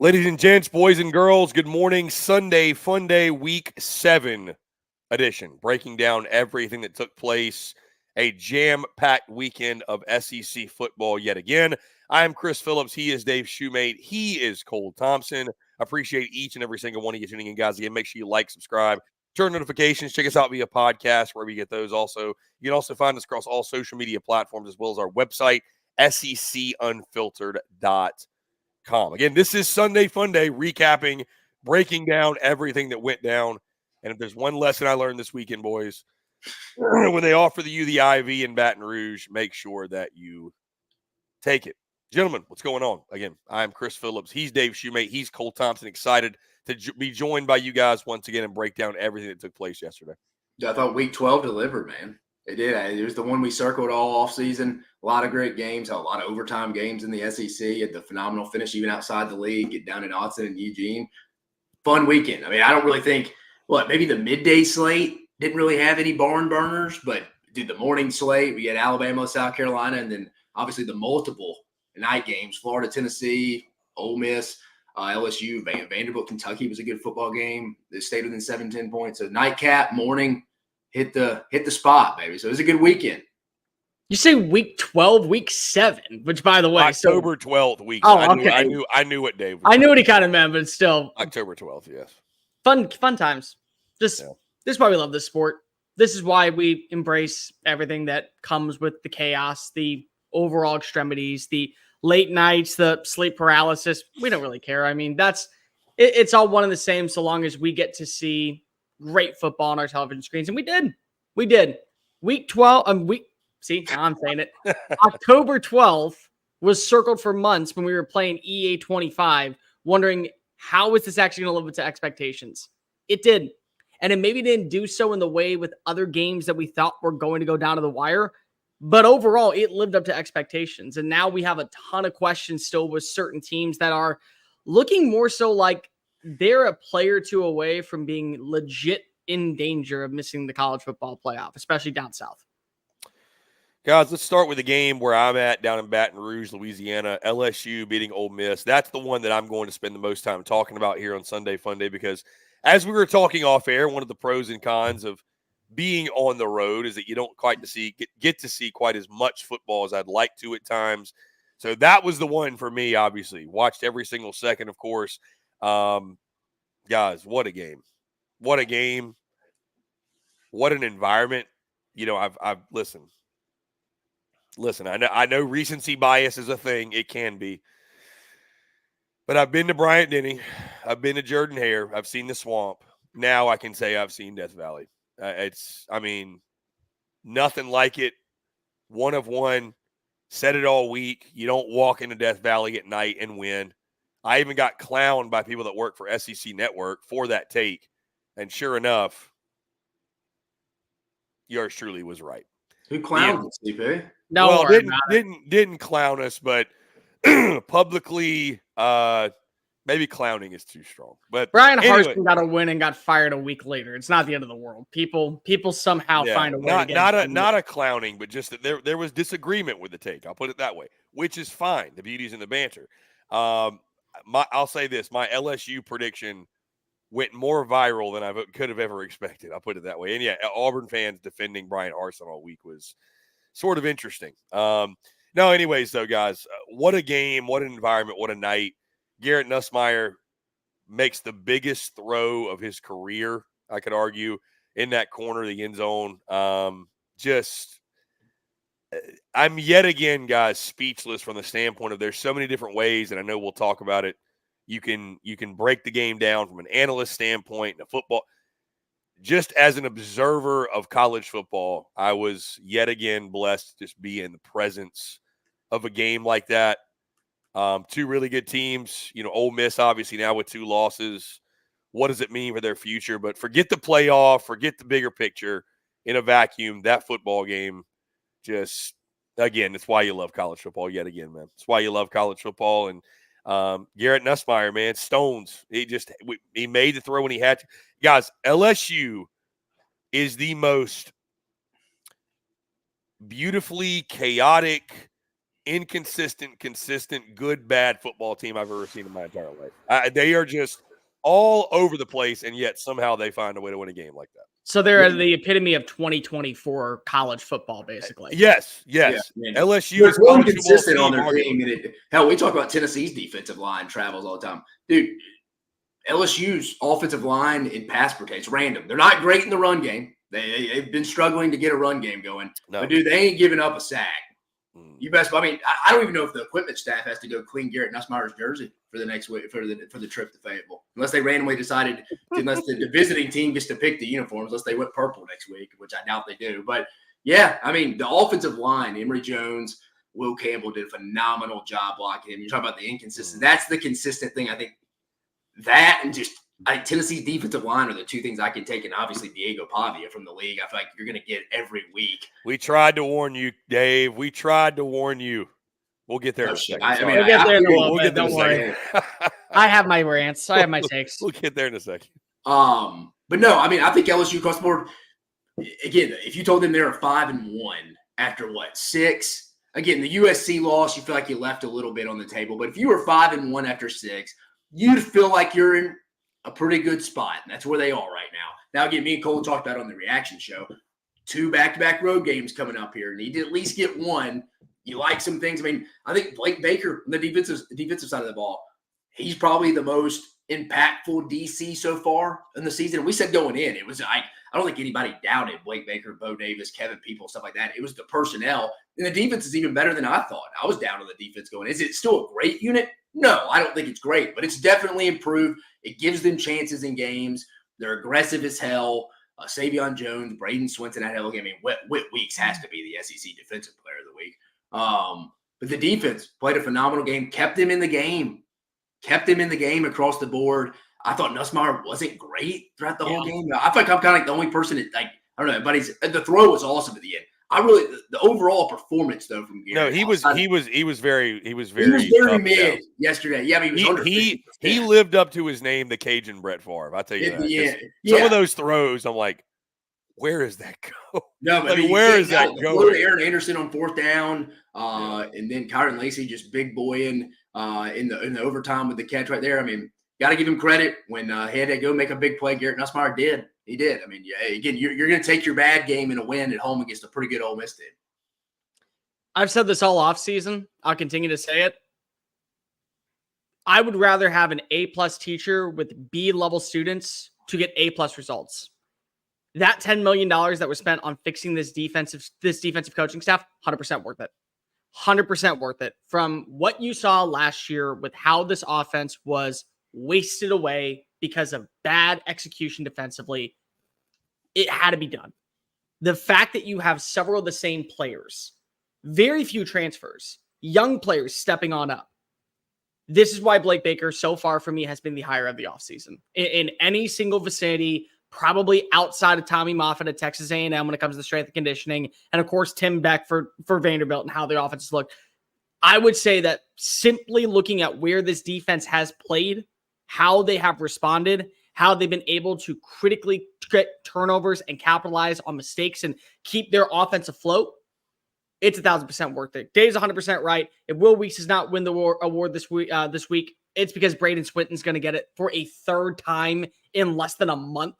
Ladies and gents, boys and girls, good morning. Sunday FUNDAY Week 7 edition, breaking down everything that took place. A jam-packed weekend of SEC football yet again. I am Chris Phillips. He is Dave Shumate. He is Cole Thompson. Appreciate each and every single one of you tuning in, guys. Again, make sure you like, subscribe, turn notifications. Check us out via podcast, wherever you get those. Also, you can also find us across all social media platforms as well as our website, secunfiltered.com. Again, this is Sunday FUNDAY, recapping, breaking down everything that went down. And if there's one lesson I learned this weekend, boys, when they offer you the IV in Baton Rouge, make sure that you take it. Gentlemen, what's going on? Again, I'm Chris Phillips. He's Dave Shumate. He's Cole Thompson. Excited to be joined by you guys once again and break down everything that took place yesterday. I thought Week 12 delivered, man. It did. It was the one we circled all offseason. A lot of great games, a lot of overtime games in the SEC. Had the phenomenal finish even outside the league, get down in Austin and Eugene. Fun weekend. I mean, I don't really think, maybe the midday slate didn't really have any barn burners, but the morning slate, we had Alabama, South Carolina, and then obviously the multiple night games, Florida, Tennessee, Ole Miss, LSU, Vanderbilt, Kentucky was a good football game. They stayed within 7-10 points. So nightcap, morning, hit the spot, baby. So it was a good weekend. You say Week 12, Week 7, which, by the way, October 12th week. Oh, okay. I knew what Dave was. I knew what he kind of meant, but still. October 12th, yes. Fun times. This is why we love this sport. This is why we embrace everything that comes with the chaos, the overall extremities, the late nights, the sleep paralysis. We don't really care. I mean, it's all one and the same so long as we get to see great football on our television screens. And we did. Week 12, see, now I'm saying it. October 12th was circled for months when we were playing EA 25, wondering how is this actually going to live up to expectations? It did. And it maybe didn't do so in the way with other games that we thought were going to go down to the wire. But overall, it lived up to expectations. And now we have a ton of questions still with certain teams that are looking more so like they're a player or two away from being legit in danger of missing the college football playoff, especially down south. Guys, let's start with the game where I'm at down in Baton Rouge, Louisiana. LSU beating Ole Miss. That's the one that I'm going to spend the most time talking about here on Sunday FUNDAY because as we were talking off air, one of the pros and cons of being on the road is that you don't quite get to see quite as much football as I'd like to at times. So that was the one for me, obviously. Watched every single second, of course. Guys, what a game. What a game. What an environment. You know, I've listened. Listen, I know recency bias is a thing. It can be. But I've been to Bryant-Denny. I've been to Jordan-Hare. I've seen the Swamp. Now I can say I've seen Death Valley. Nothing like it. One of one. Said it all week. You don't walk into Death Valley at night and win. I even got clowned by people that work for SEC Network for that take. And sure enough, yours truly was right. Who clowned us, CP? No, didn't clown us, but publicly, maybe clowning is too strong. But Brian Harsin got a win and got fired a week later. It's not the end of the world. People somehow find a way. Not a clowning, but just that there was disagreement with the take. I'll put it that way, which is fine. The beauty's in the banter. I'll say this: my LSU prediction went more viral than I could have ever expected. I'll put it that way. And yeah, Auburn fans defending Brian Harsin all week was sort of interesting. No, anyways, though, guys, what a game, what an environment, what a night. Garrett Nussmeier makes the biggest throw of his career, I could argue, in that corner of the end zone. I'm yet again, guys, speechless from the standpoint of there's so many different ways, and I know we'll talk about it. You can break the game down from an analyst standpoint and a football. Just as an observer of college football, I was yet again blessed to just be in the presence of a game like that. Two really good teams. You know, Ole Miss obviously now with 2 losses. What does it mean for their future? But forget the playoff, forget the bigger picture. In a vacuum, that football game just, again, it's why you love college football yet again, man. It's why you love college football. And Garrett Nussmeier, man, stones. He made the throw when he had to. Guys, LSU is the most beautifully chaotic, inconsistent, consistent, good, bad football team I've ever seen in my entire life. They are just all over the place, and yet somehow they find a way to win a game like that. So they're the epitome of 2024 college football, basically. Yes. Yeah, LSU is really consistent on their team. team. Hell, we talk about Tennessee's defensive line travels all the time. Dude, LSU's offensive line in pass protection, it's random. They're not great in the run game. They've been struggling to get a run game going. No. But, dude, they ain't giving up a sack. You best. I mean, I don't even know if the equipment staff has to go clean Garrett Nussmeier's jersey for the next week for the trip to Fayetteville, unless they randomly decided, unless the visiting team gets to pick the uniforms, unless they went purple next week, which I doubt they do. But yeah, I mean, the offensive line, Emory Jones, Will Campbell did a phenomenal job blocking him. You talk about the inconsistency. That's the consistent thing. I think that and just Tennessee's defensive line are the two things I can take, and obviously Diego Pavia from the league. I feel like you're going to get every week. We tried to warn you, Dave. We tried to warn you. We'll get there in a second. We'll get there in a little bit. Don't worry. I have my rants. I have my takes. We'll get there in a second. But no, I mean, I think LSU across the board. Again, if you told them they were 5-1 after 6, again, the USC loss, you feel like you left a little bit on the table. But if you were 5-1 after 6, you'd feel like you're in a pretty good spot, and that's where they are right now. Now, again, me and Cole talked about on the reaction show, 2 back-to-back road games coming up here. Need to at least get one. You like some things. I mean, I think Blake Baker on the defensive side of the ball, he's probably the most impactful DC so far in the season. We said going in, it was I don't think anybody doubted Blake Baker, Bo Davis, Kevin People, stuff like that. It was the personnel, and the defense is even better than I thought. I was down on the defense going. Is it still a great unit? No, I don't think it's great, but it's definitely improved. It gives them chances in games. They're aggressive as hell. Savion Jones, Braden Swinton at hell game. I mean, Whit Weeks has to be the SEC Defensive Player of the Week. But the defense played a phenomenal game, kept them in the game across the board. I thought Nussmeier wasn't great throughout the whole game. I feel like I'm kind of like the only person that, I don't know, but the throw was awesome at the end. The overall performance though from Garrett. No, he was very mid yesterday. Yeah, I mean, he was he lived up to his name, the Cajun Brett Favre. I tell you that. Some of those throws, I'm like, where is that go? No, but where is that going? Aaron Anderson on 4th down, and then Kyron Lacey just big boying in the overtime with the catch right there. I mean, got to give him credit when he had to go make a big play. Garrett Nussmeier did. He did. I mean, again, you're going to take your bad game and a win at home against a pretty good Ole Miss team. I've said this all offseason. I'll continue to say it. I would rather have an A+ teacher with B-level students to get A+ results. That $10 million that was spent on fixing this defensive coaching staff, 100% worth it. 100% worth it. From what you saw last year with how this offense was wasted away because of bad execution defensively, it had to be done. The fact that you have several of the same players, very few transfers, young players stepping on up. This is why Blake Baker, so far for me, has been the hire of the offseason. In any single vicinity, probably outside of Tommy Moffitt at Texas A&M when it comes to strength and conditioning, and of course Tim Beck for Vanderbilt and how the offense looked. I would say that simply looking at where this defense has played, how they have responded, how they've been able to critically get turnovers and capitalize on mistakes and keep their offense afloat, it's 1,000% worth it. Dave's 100% right. If Will Weeks does not win the award this week, it's because Braden Swinton's going to get it for a 3rd time in less than a month.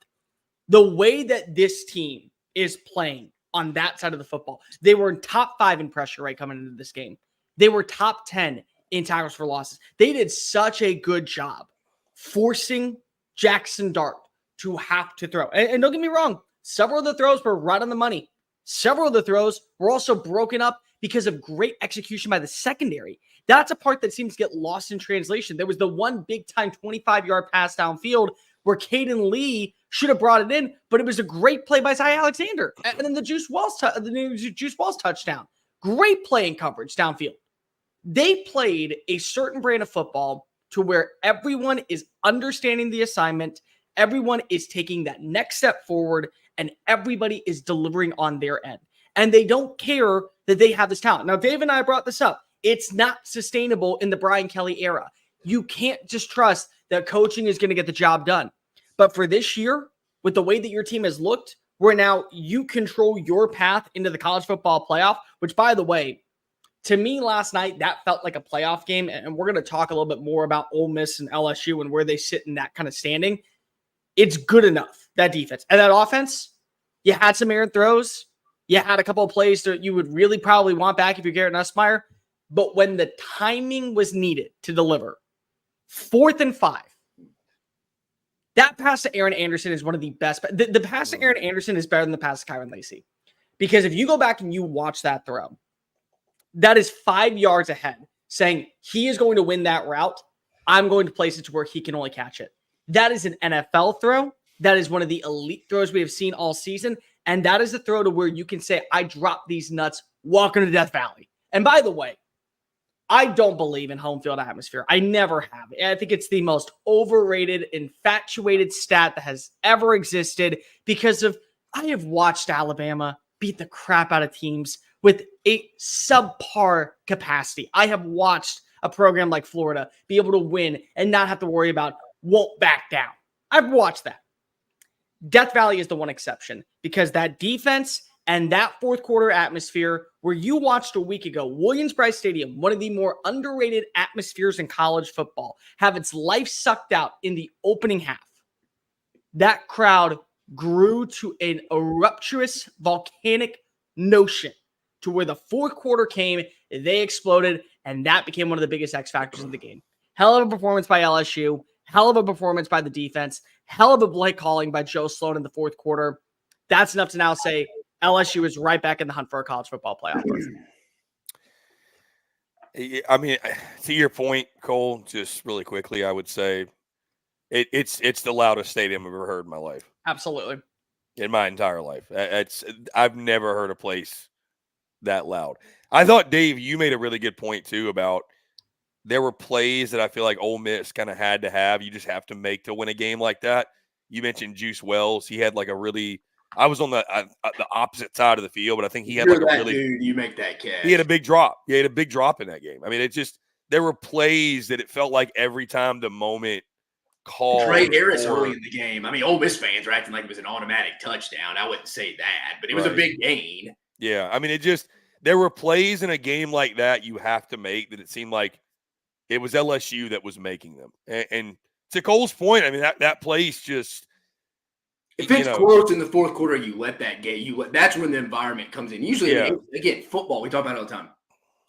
The way that this team is playing on that side of the football, they were in top 5 in pressure rate coming into this game. They were top 10 in tackles for losses. They did such a good job forcing Jackson Dart to have to throw. And don't get me wrong, several of the throws were right on the money. Several of the throws were also broken up because of great execution by the secondary. That's a part that seems to get lost in translation. There was the one big-time 25-yard pass downfield where Caden Lee should have brought it in, but it was a great play by Zy Alexander. And then the Juice Walls touchdown. Great play in coverage downfield. They played a certain brand of football to where everyone is understanding the assignment, everyone is taking that next step forward, and everybody is delivering on their end. And they don't care that they have this talent. Now, Dave and I brought this up. It's not sustainable in the Brian Kelly era. You can't just trust that coaching is going to get the job done. But for this year, with the way that your team has looked, where now you control your path into the college football playoff, which, by the way, To me, last night, that felt like a playoff game, and we're going to talk a little bit more about Ole Miss and LSU and where they sit in that kind of standing. It's good enough, that defense. And that offense, you had some errant throws. You had a couple of plays that you would really probably want back if you're Garrett Nussmeier. But when the timing was needed to deliver, 4th and 5, that pass to Aaron Anderson is one of the best. The pass to Aaron Anderson is better than the pass to Kyron Lacey. Because if you go back and you watch that throw, that is 5 yards ahead, saying he is going to win that route. I'm going to place it to where he can only catch it. That is an NFL throw. That is one of the elite throws we have seen all season. And that is the throw to where you can say, I dropped these nuts walking to Death Valley. And by the way, I don't believe in home field atmosphere. I never have. I think it's the most overrated, infatuated stat that has ever existed because I have watched Alabama beat the crap out of teams with a subpar capacity. I have watched a program like Florida be able to win and not have to worry about won't back down. I've watched that. Death Valley is the one exception because that defense and that fourth quarter atmosphere where you watched a week ago, Williams-Brice Stadium, one of the more underrated atmospheres in college football, have its life sucked out in the opening half. That crowd grew to an eruptuous volcanic notion to where the fourth quarter came, they exploded, and that became one of the biggest X factors of the game. Hell of a performance by LSU, hell of a performance by the defense, hell of a play calling by Joe Sloan in the fourth quarter. That's enough to now say LSU is right back in the hunt for a college football playoff berth. I mean, to your point, Cole, just really quickly, I would say it's the loudest stadium I've ever heard in my life. Absolutely. In my entire life. I've never heard a place that loud. I thought, Dave, you made a really good point, too, about there were plays that I feel like Ole Miss kind of had to have. You just have to make to win a game like that. You mentioned Juice Wells. He had like a really – I was on the opposite side of the field, but I think he had like a really – dude, you make that catch. He had a big drop. He had a big drop in that game. I mean, it just – there were plays that it felt like every time the moment called. Trey Harris early in the game. I mean, Ole Miss fans are acting like it was an automatic touchdown. I wouldn't say that, but it was a big gain. Yeah, I mean, it just – there were plays in a game like that you have to make that it seemed like it was LSU that was making them. And to Cole's point, I mean, that place just – if it's close in the fourth quarter, you let that get – that's when the environment comes in. Usually, again, football, we talk about it all the time.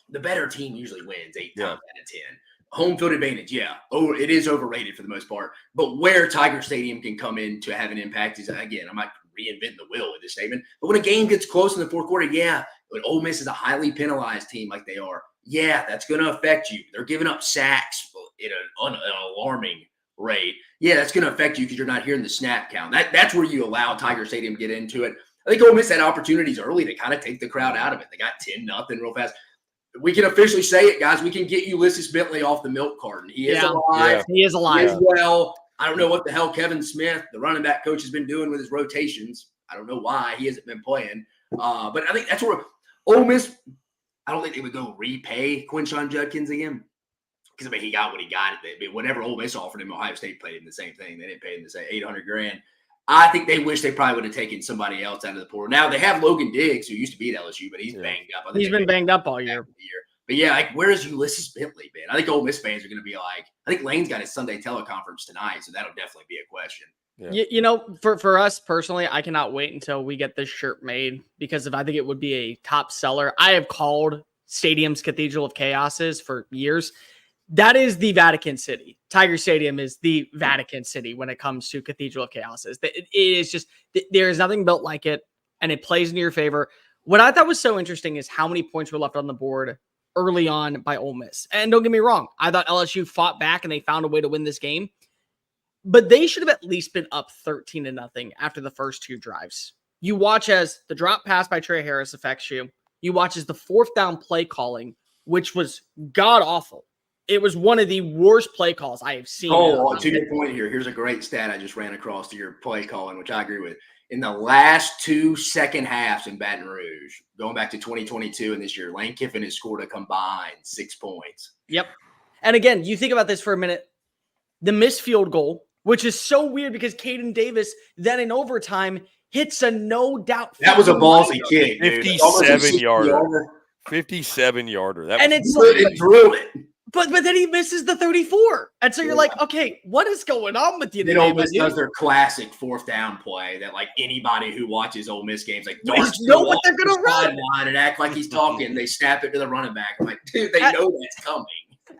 The better team usually wins 8 times out of 10. Home field advantage, it is overrated for the most part. But where Tiger Stadium can come in to have an impact is, again, I'm not reinventing the wheel with this statement. But when a game gets close in the fourth quarter, when Ole Miss is a highly penalized team like they are, that's going to affect you. They're giving up sacks at an alarming rate. That's going to affect you because you're not hearing the snap count. That's where you allow Tiger Stadium to get into it. I think Ole Miss had opportunities early to kind of take the crowd out of it. They got 10-0 real fast. We can officially say it, guys. We can get Ulysses Bentley off the milk carton. He is alive. Yeah. He is alive. He is well. I don't know what the hell Kevin Smith, the running back coach, has been doing with his rotations. I don't know why he hasn't been playing. But I think that's where Ole Miss, I don't think they would go repay Quinshon Judkins again. Because, I mean, he got what he got. Whatever Ole Miss offered him, Ohio State paid him the same thing. They didn't pay him the same $800,000. I think they wish they probably would have taken somebody else out of the portal. Now, they have Logan Diggs, who used to be at LSU, but he's banged up. He's been banged up all year. But where is Ulysses Bentley been? I think Ole Miss fans are going to be like, I think Lane's got his Sunday teleconference tonight, so that'll definitely be a question. Yeah. For us personally, I cannot wait until we get this shirt made because I think it would be a top seller. I have called stadiums Cathedral of Chaoses for years. That is the Vatican City. Tiger Stadium is the Vatican City when it comes to Cathedral of Chaoses. It is just, there is nothing built like it, and it plays into your favor. What I thought was so interesting is how many points were left on the board early on by Ole Miss. And don't get me wrong, I thought LSU fought back and they found a way to win this game. But they should have at least been up 13-0 after the first 2 drives. You watch as the drop pass by Trey Harris affects you. You watch as the 4th down play calling, which was god-awful. It was one of the worst play calls I have seen. To your point here, here's a great stat I just ran across to your play calling, which I agree with. In the last 2 second halves in Baton Rouge, going back to 2022 and this year, Lane Kiffin has scored a combined 6 points. Yep. And again, you think about this for a minute. The missed field goal, which is so weird because Caden Davis then in overtime hits a no doubt. That was a ballsy kick, 57-yarder. 57-yarder. And it's It drilled it. But then he misses the 34. And so you're like, okay, what is going on with you? Then Ole Miss does their classic fourth down play that like anybody who watches Ole Miss games like know what they're gonna run and act like he's talking. They snap it to the running back. I'm like, dude, they know that's coming.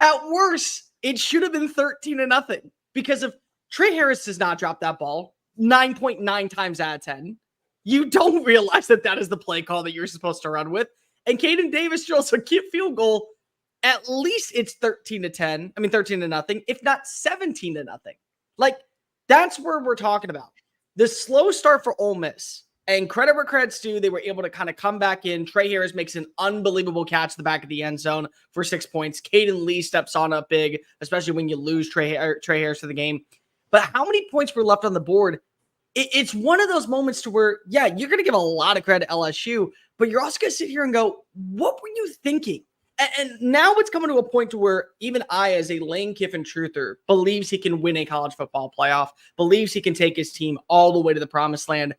At worst, it should have been 13-0 because if Trey Harris does not drop that ball 9.9 times out of 10, you don't realize that is the play call that you're supposed to run with. And Caden Davis drills a field goal. At least it's 13-0, if not 17-0. Like, that's where we're talking about. The slow start for Ole Miss, and credit where credit's due, they were able to kind of come back in. Trey Harris makes an unbelievable catch at the back of the end zone for 6 points. Caden Lee steps on up big, especially when you lose Trey Harris for the game. But how many points were left on the board? It's one of those moments to where, yeah, you're going to give a lot of credit to LSU, but you're also going to sit here and go, what were you thinking? And now it's coming to a point to where even I, as a Lane Kiffin truther, believes he can win a college football playoff, believes he can take his team all the way to the promised land.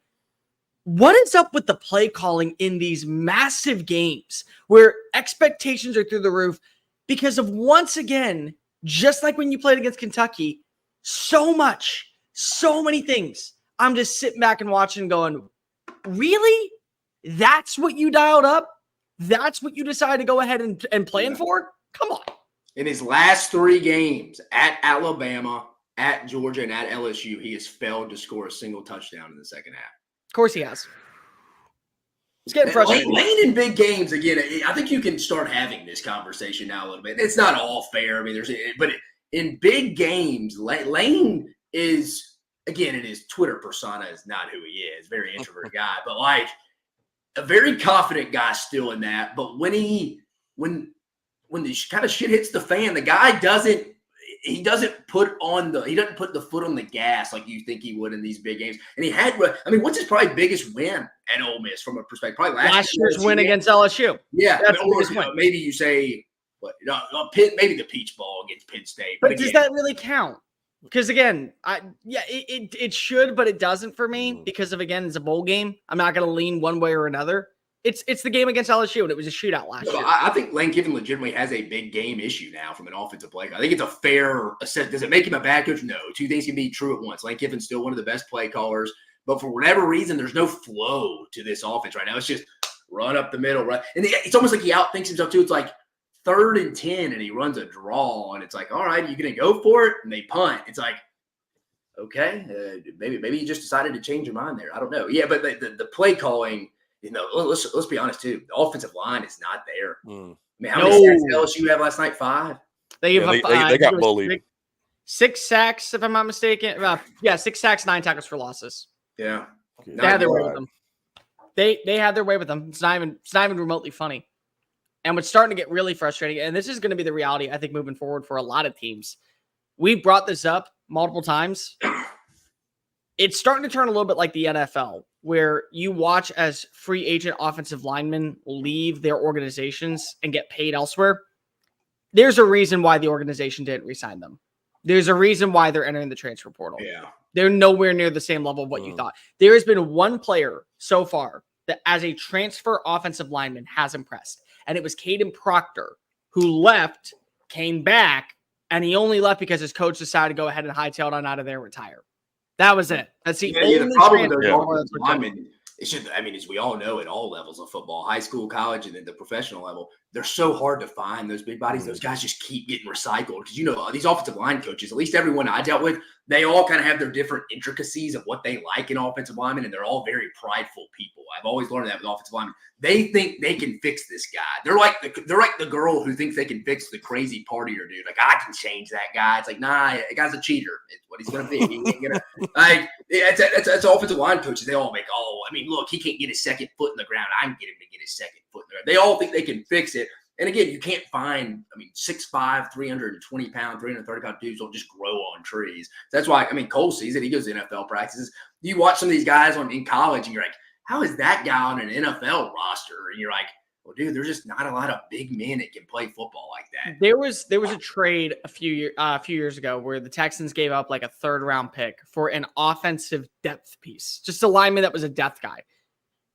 What is up with the play calling in these massive games where expectations are through the roof because of, once again, just like when you played against Kentucky, so many things. I'm just sitting back and watching going, really? That's what you dialed up? That's what you decided to go ahead and plan for? Come on. In his last 3 games at Alabama, at Georgia, and at LSU, he has failed to score a single touchdown in the second half. Of course he has. It's getting frustrating. Lane in big games, again, I think you can start having this conversation now a little bit. It's not all fair. I mean, but in big games, Lane is, again, in his Twitter persona is not who he is. Very introverted guy, but like, a very confident guy still in that, but when the kind of shit hits the fan, the guy doesn't put the foot on the gas like you think he would in these big games. And he had, what's his probably biggest win at Ole Miss from a perspective? Probably last year's win against LSU. Yeah, maybe you say maybe the Peach Bowl against Penn State. But does that really count? Because again, it should, but it doesn't for me because of, again, it's a bowl game. I'm not going to lean one way or another. It's the game against LSU, and it was a shootout last year. I think Lane Kiffin legitimately has a big game issue now from an offensive play. I think it's a fair assessment. Does it make him a bad coach? No. 2 things can be true at once. Lane Kiffin's still one of the best play callers, but for whatever reason, there's no flow to this offense right now. It's just run up the middle, right? And it's almost like he outthinks himself too. It's like 3rd and 10, and he runs a draw, and it's like, all right, you going to go for it? And they punt. It's like, okay, maybe you just decided to change your mind there. I don't know. Yeah, but the play calling, let's be honest too. The offensive line is not there. I mean, how many sacks did LSU have last night? 5. They got bullied. 6 sacks, if I'm not mistaken. 6 sacks, 9 tackles for losses. Yeah, they had their way with them. They had their way with them. It's not even remotely funny. And what's starting to get really frustrating, and this is going to be the reality, I think, moving forward for a lot of teams. We brought this up multiple times. It's starting to turn a little bit like the NFL, where you watch as free agent offensive linemen leave their organizations and get paid elsewhere. There's a reason why the organization didn't re-sign them. There's a reason why they're entering the transfer portal. Yeah. They're nowhere near the same level of what you thought. There has been one player so far that as a transfer offensive lineman has impressed. And it was Caden Proctor, who left, came back, and he only left because his coach decided to go ahead and hightail it on out of there and retire. That was it. That's the only problem with those linemen. As we all know, at all levels of football, high school, college, and then the professional level, they're so hard to find, those big bodies. Those guys just keep getting recycled. Because, these offensive line coaches, at least everyone I dealt with, they all kind of have their different intricacies of what they like in offensive linemen, and they're all very prideful people. I've always learned that with offensive linemen. They think they can fix this guy. They're like the girl who thinks they can fix the crazy partier dude. Like, I can change that guy. It's like, nah, that guy's a cheater. It's what he's going to be. He ain't gonna, that's offensive line coaches. They all make, look, he can't get his second foot in the ground. I can get him to get his second foot in the ground. They all think they can fix it. And again, you can't find, 6'5", 320-pound, 330-pound dudes don't just grow on trees. That's why, Cole sees it. He goes to NFL practices. You watch some of these guys in college, and you're like, how is that guy on an NFL roster? And you're like, well, dude, there's just not a lot of big men that can play football like that. There was a trade a few years ago where the Texans gave up like a 3rd-round pick for an offensive depth piece, just a lineman that was a depth guy.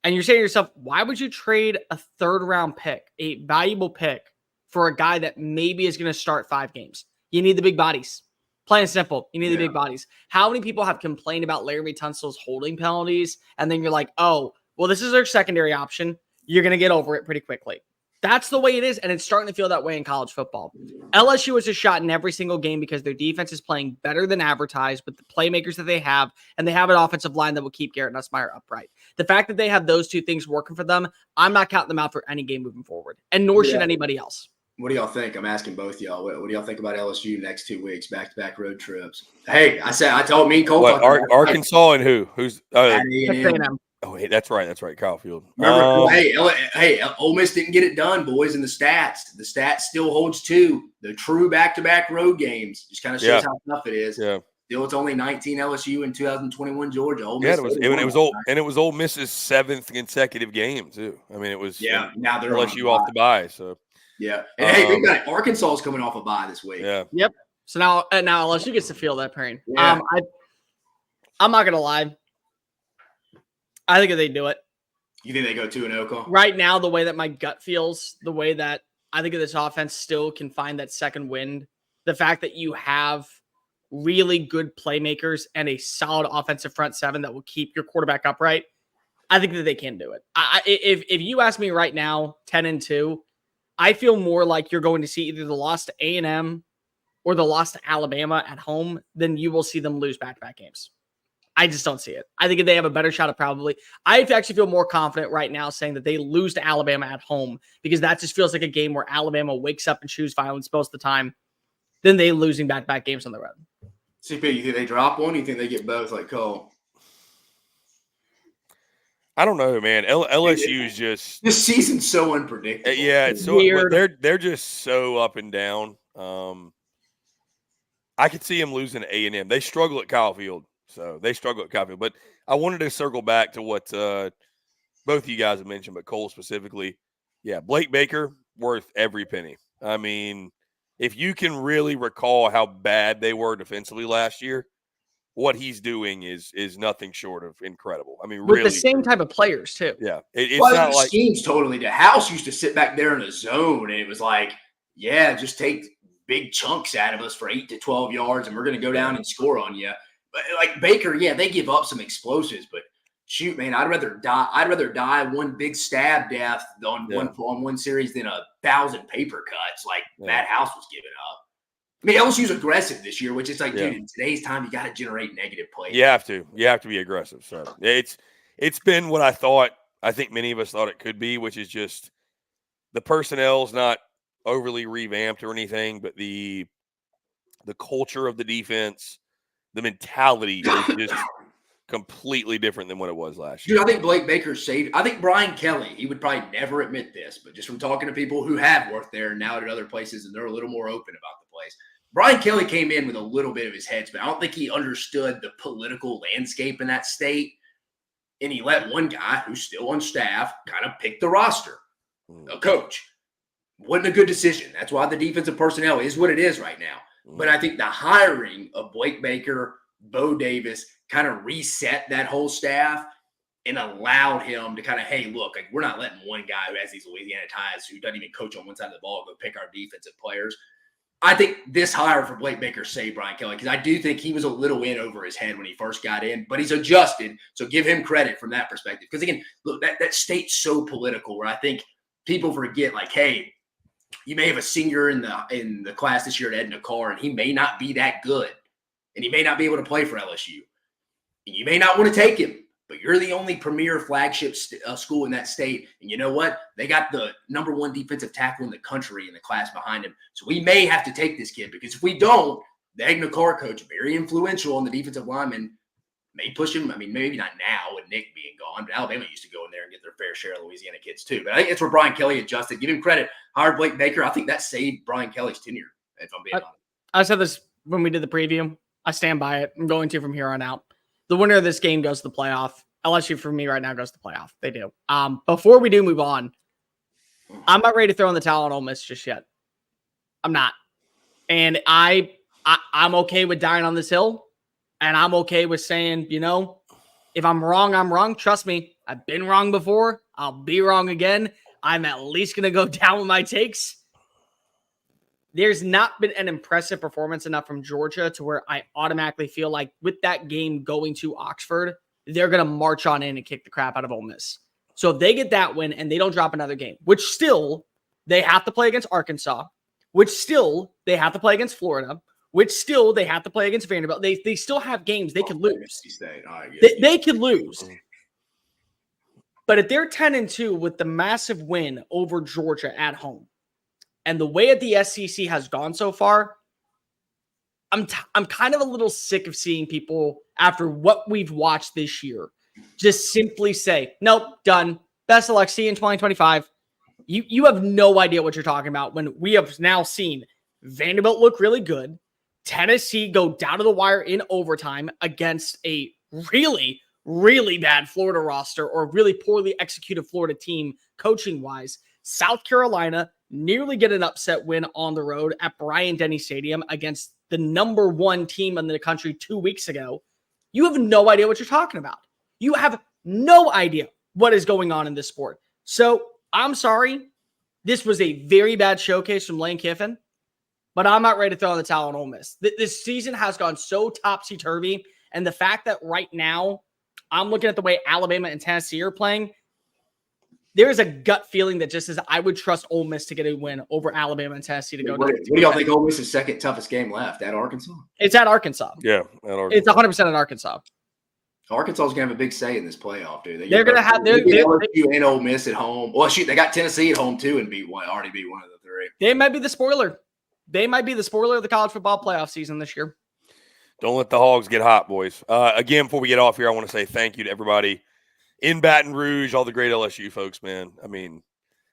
And you're saying to yourself, why would you trade a 3rd-round pick, a valuable pick, for a guy that maybe is going to start 5 games? You need the big bodies. Plain and simple. You need the big bodies. How many people have complained about Laremy Tunsil's holding penalties? And then you're like, oh, well, this is their secondary option. You're going to get over it pretty quickly. That's the way it is, and it's starting to feel that way in college football. LSU has a shot in every single game because their defense is playing better than advertised with the playmakers that they have, and they have an offensive line that will keep Garrett Nussmeier upright. The fact that they have those 2 things working for them, I'm not counting them out for any game moving forward, and nor should anybody else. What do y'all think? I'm asking both y'all. What do y'all think about LSU next 2 weeks, back-to-back road trips? Hey, I told me and Cole. Arkansas and who? Who's A&M. Oh, hey, that's right. Kyle Field. Remember, hey, Ole Miss didn't get it done, boys, in the stats. The stats still holds 2. The true back-to-back road games just kind of shows how tough it is. Yeah. Still, it's only 19 LSU in 2021 Georgia. Ole Miss it was Ole Miss's 7th consecutive game too. I mean, it was now they're LSU off the bye. So and hey, we got Arkansas is coming off a bye this week. Yeah. Yep. So now LSU gets to feel that pain. Yeah. I'm not gonna lie. I think if they do it. You think they go 2-0, Cole? Right now, the way that my gut feels, the way that I think this offense still can find that second wind, the fact that you have really good playmakers and a solid offensive front 7 that will keep your quarterback upright, I think that they can do it. If you ask me right now, 10-2, I feel more like you're going to see either the loss to A&M or the loss to Alabama at home than you will see them lose back-to-back games. I just don't see it. I think they have a better shot of probably. I actually feel more confident right now saying that they lose to Alabama at home because that just feels like a game where Alabama wakes up and chooses violence most of the time than they losing back-to-back games on the road. CP, you think they drop one? You think they get both like Cole? I don't know, man. LSU is just this season's so unpredictable. Yeah, it's so weird. They're just so up and down. I could see them losing to A&M. They struggle at Kyle Field. But I wanted to circle back to what both of you guys have mentioned, but Cole specifically. Yeah, Blake Baker, worth every penny. I mean, if you can really recall how bad they were defensively last year, what he's doing is nothing short of incredible. I mean, with really, the same type of players too. Yeah, it's not like schemes totally. The house used to sit back there in a zone, and it was like, just take big chunks out of us for 8 to 12 yards, and we're going to go down and score on you. But like Baker, they give up some explosives, but shoot, man, I'd rather die one big stab death on one series than 1,000 paper cuts like Matt House was giving up. I mean, LSU's aggressive this year, which is like, dude, in today's time, you got to generate negative plays. You have to be aggressive. So it's been what I think many of us thought it could be, which is just the personnel's not overly revamped or anything, but the culture of the defense, the mentality is just completely different than what it was last year. Dude, I think Blake Baker saved. I think Brian Kelly, he would probably never admit this, but just from talking to people who have worked there and now at other places, and they're a little more open about the place. Brian Kelly came in with a little bit of his head, but I don't think he understood the political landscape in that state. And he let one guy who's still on staff kind of pick the roster, a coach. Wasn't a good decision. That's why the defensive personnel is what it is right now. But I think the hiring of Blake Baker, Bo Davis, kind of reset that whole staff and allowed him to kind of, hey, look, like, we're not letting one guy who has these Louisiana ties, who doesn't even coach on one side of the ball, go pick our defensive players. I think this hire for Blake Baker saved Brian Kelly because I do think he was a little in over his head when he first got in, but he's adjusted. So give him credit from that perspective. Because, again, look, that state's so political where I think people forget, like, hey, you may have a senior in the class this year at Edna Carr, and he may not be that good, and he may not be able to play for LSU. And you may not want to take him, but you're the only premier flagship school in that state. And you know what? They got the #1 defensive tackle in the country in the class behind him. So we may have to take this kid because if we don't, the Edna Carr coach, very influential on the defensive lineman, may push him. I mean, maybe not now with Nick being gone, but Alabama used to go in there and get their fair share of Louisiana kids too. But I think that's where Brian Kelly adjusted. Give him credit. Hired Blake Baker. I think that saved Brian Kelly's tenure, if I'm being honest. I said this when we did the preview. I stand by it. I'm going to from here on out. The winner of this game goes to the playoff. LSU for me right now goes to the playoff. They do. Before we do move on, I'm not ready to throw in the towel on Ole Miss just yet. I'm not. And I'm okay with dying on this hill. And I'm okay with saying, If I'm wrong, I'm wrong. Trust me, I've been wrong before. I'll be wrong again. I'm at least going to go down with my takes. There's not been an impressive performance enough from Georgia to where I automatically feel like with that game going to Oxford, they're going to march on in and kick the crap out of Ole Miss. So if they get that win and they don't drop another game, which still they have to play against Arkansas, which still they have to play against Florida, which still they have to play against Vanderbilt. They still have games they could lose. They could lose. But if they're 10-2 with the massive win over Georgia at home, and the way that the SEC has gone so far, I'm kind of a little sick of seeing people, after what we've watched this year, just simply say, nope, done. Best of luck. See you in 2025. You have no idea what you're talking about when we have now seen Vanderbilt look really good, Tennessee go down to the wire in overtime against a really, really bad Florida roster or really poorly executed Florida team coaching-wise. South Carolina nearly get an upset win on the road at Bryant-Denny Stadium against the number one team in the country 2 weeks ago. You have no idea what you're talking about. You have no idea what is going on in this sport. So I'm sorry. This was a very bad showcase from Lane Kiffin, but I'm not ready to throw in the towel on Ole Miss. This season has gone so topsy-turvy, and the fact that right now I'm looking at the way Alabama and Tennessee are playing, there is a gut feeling that just says I would trust Ole Miss to get a win over Alabama and Tennessee to go. What do y'all think Ole Miss's second toughest game left? At Arkansas? It's at Arkansas. Yeah, at Arkansas. It's 100% at Arkansas. Arkansas is going to have a big say in this playoff, dude. They're going to have LSU and Ole Miss at home. Well, shoot, they got Tennessee at home too and already beat one of the three. They might be the spoiler. They might be the spoiler of the college football playoff season this year. Don't let the Hogs get hot, boys. Again, before we get off here, I want to say thank you to everybody in Baton Rouge, all the great LSU folks, man. I mean,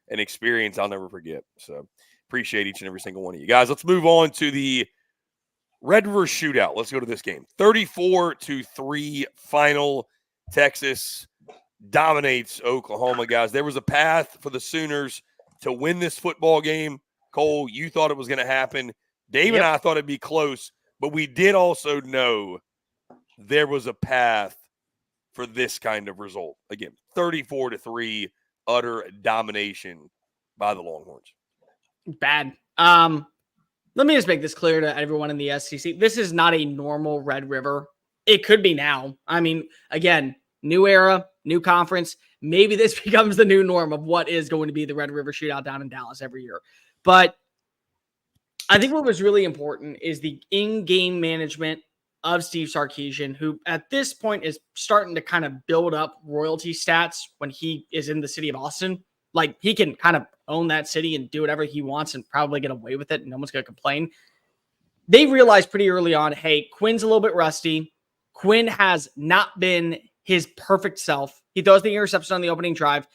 an experience I'll never forget. So appreciate each and every single one of you guys. Let's move on to the Red River Shootout. Let's go to this game. 34-3 final. Texas dominates Oklahoma, guys. There was a path for the Sooners to win this football game. Cole, you thought it was going to happen. Dave and I thought it'd be close, but we did also know there was a path for this kind of result. Again, 34-3, utter domination by the Longhorns. Bad. Let me just make this clear to everyone in the SEC. This is not a normal Red River. It could be now. I mean, again, new era, new conference. Maybe this becomes the new norm of what is going to be the Red River Shootout down in Dallas every year. But I think what was really important is the in-game management of Steve Sarkisian, who at this point is starting to kind of build up royalty stats when he is in the city of Austin. Like, he can kind of own that city and do whatever he wants and probably get away with it, and no one's going to complain. They realized pretty early on, hey, Quinn's a little bit rusty. Quinn has not been his perfect self. He throws the interception on the opening drive.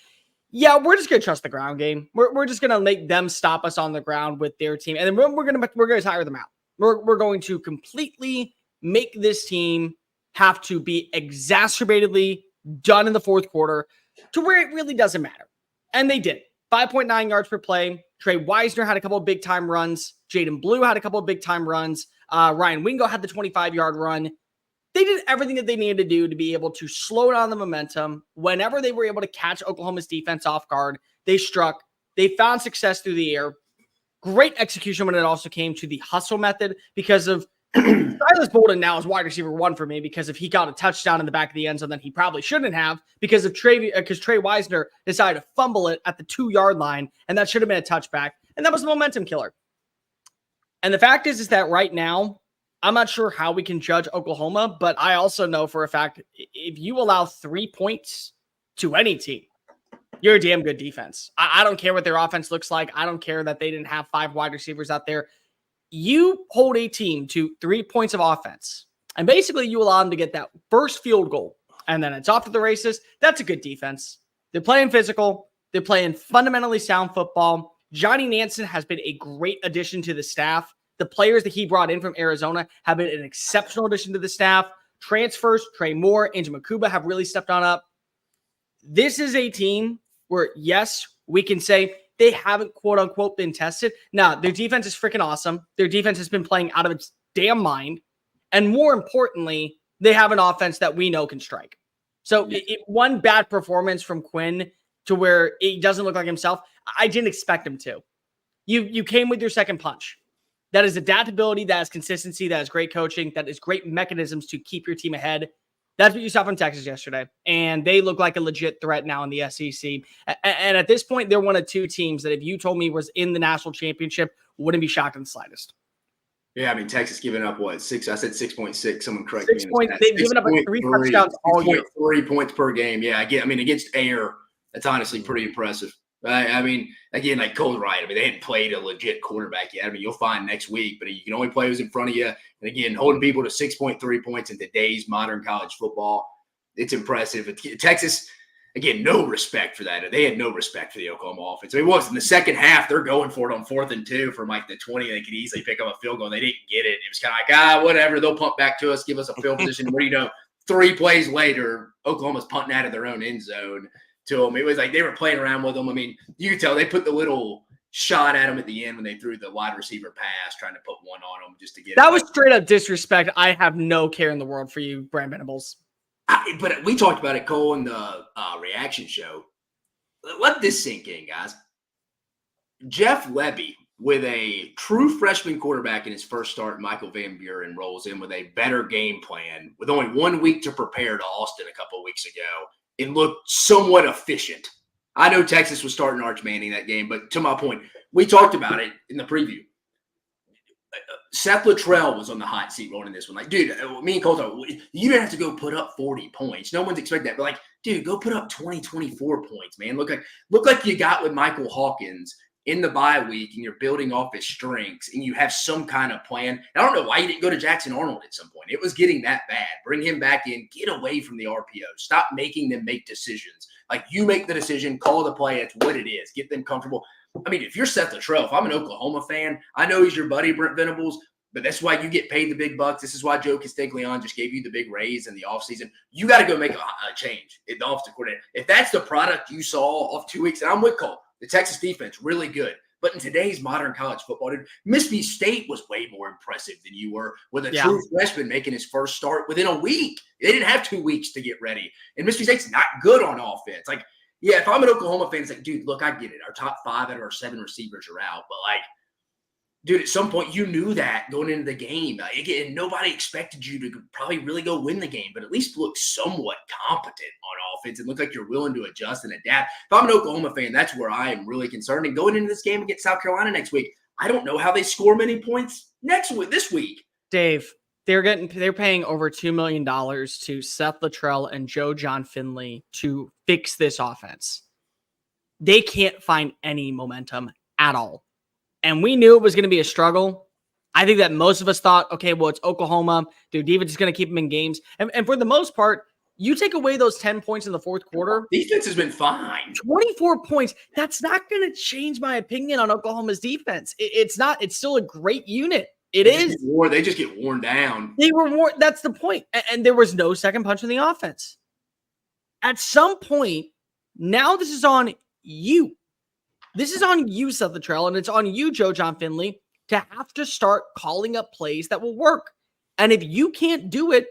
Yeah, we're just going to trust the ground game. We're just going to make them stop us on the ground with their team. And then we're going to tire them out. We're going to completely make this team have to be exacerbatedly done in the fourth quarter to where it really doesn't matter. And they did. 5.9 yards per play. Trey Wisner had a couple of big-time runs. Jaden Blue had a couple of big-time runs. Ryan Wingo had the 25-yard run. They did everything that they needed to do to be able to slow down the momentum. Whenever they were able to catch Oklahoma's defense off guard, they struck. They found success through the air. Great execution when it also came to the hustle method because of Silas Bolden now is wide receiver one for me because if he got a touchdown in the back of the end zone, then he probably shouldn't have because Trey Wisner decided to fumble it at the 2-yard line, and that should have been a touchback, and that was the momentum killer. And the fact is that right now, I'm not sure how we can judge Oklahoma, but I also know for a fact if you allow 3 points to any team, you're a damn good defense. I don't care what their offense looks like. I don't care that they didn't have 5 wide receivers out there. You hold a team to 3 points of offense, and basically you allow them to get that first field goal, and then it's off to the races. That's a good defense. They're playing physical. They're playing fundamentally sound football. Johnny Nansen has been a great addition to the staff. The players that he brought in from Arizona have been an exceptional addition to the staff. Transfers, Trey Moore, Angie Makuba have really stepped on up. This is a team where, yes, we can say they haven't, quote unquote, been tested. Now, their defense is freaking awesome. Their defense has been playing out of its damn mind. And more importantly, they have an offense that we know can strike. So one bad performance from Quinn to where he doesn't look like himself, I didn't expect him to. You came with your second punch. That is adaptability, that is consistency, that is great coaching, that is great mechanisms to keep your team ahead. That's what you saw from Texas yesterday. And they look like a legit threat now in the SEC. And at this point, they're one of two teams that if you told me was in the national championship, wouldn't be shocked in the slightest. Yeah, I mean, Texas giving up what? 6? I said 6.6. Someone correct me. They've given up like 3 touchdowns all year. 3 points per game. Yeah, against air, that's honestly pretty impressive. I mean, again, like Cole's right. I mean, they hadn't played a legit quarterback yet. I mean, you'll find next week, but you can only play who's in front of you. And again, holding people to 6.3 points in today's modern college football, it's impressive. Texas, again, no respect for that. They had no respect for the Oklahoma offense. I mean, it was in the second half, they're going for it on 4th and 2 from like the 20. They could easily pick up a field goal. They didn't get it. It was kind of like, whatever. They'll pump back to us, give us a field position. What do you know? 3 plays later, Oklahoma's punting out of their own end zone to them. It was like they were playing around with them. I mean, you could tell they put the little shot at him at the end when they threw the wide receiver pass, trying to put one on them just to get that was straight up disrespect. I have no care in the world for you, Brand Venables. But we talked about it, Cole, in the reaction show. Let this sink in, guys. Jeff Lebby, with a true freshman quarterback in his first start, Michael Van Buren, rolls in with a better game plan with only 1 week to prepare to Austin a couple of weeks ago. It looked somewhat efficient. I know Texas was starting Arch Manning that game, but to my point, we talked about it in the preview. Seth Littrell was on the hot seat rolling this one. Like, dude, me and Cole thought, you didn't have to go put up 40 points. No one's expecting that. But, like, dude, go put up 20, 24 points, man. Look like you got with Michael Hawkins in the bye week and you're building off his strengths and you have some kind of plan. I don't know why you didn't go to Jackson Arnold at some point. It was getting that bad. Bring him back in. Get away from the RPO. Stop making them make decisions. Like, you make the decision, call the play. It's what it is. Get them comfortable. I mean, if you're Seth Littrell, if I'm an Oklahoma fan, I know he's your buddy, Brent Venables, but that's why you get paid the big bucks. This is why Joe Castiglione just gave you the big raise in the offseason. You got to go make a change at the offensive coordinator. If that's the product you saw off 2 weeks, and I'm with Cole, the Texas defense, really good. But in today's modern college football, dude, Mississippi State was way more impressive than you were with a true freshman making his first start within a week. They didn't have 2 weeks to get ready. And Mississippi State's not good on offense. Like, yeah, if I'm an Oklahoma fan, it's like, dude, look, I get it. Our top 5 out of our 7 receivers are out. But, like, dude, at some point you knew that going into the game. Again, nobody expected you to probably really go win the game, but at least look somewhat competent on offense and look like you're willing to adjust and adapt. If I'm an Oklahoma fan, that's where I am really concerned. And going into this game against South Carolina next week, I don't know how they score many points this week. Dave, they're paying over $2 million to Seth Littrell and Joe John Finley to fix this offense. They can't find any momentum at all. And we knew it was going to be a struggle. I think that most of us thought, okay, well, it's Oklahoma. Their defense is going to keep them in games. And for the most part, you take away those 10 points in the fourth quarter. Defense has been fine. 24 points. That's not going to change my opinion on Oklahoma's defense. It's not. It's still a great unit. They just get worn down. They were worn. That's the point. And there was no second punch in the offense. At some point, now this is on you. This is on you, Seth Littrell, and it's on you, Joe John Finley, to have to start calling up plays that will work. And if you can't do it,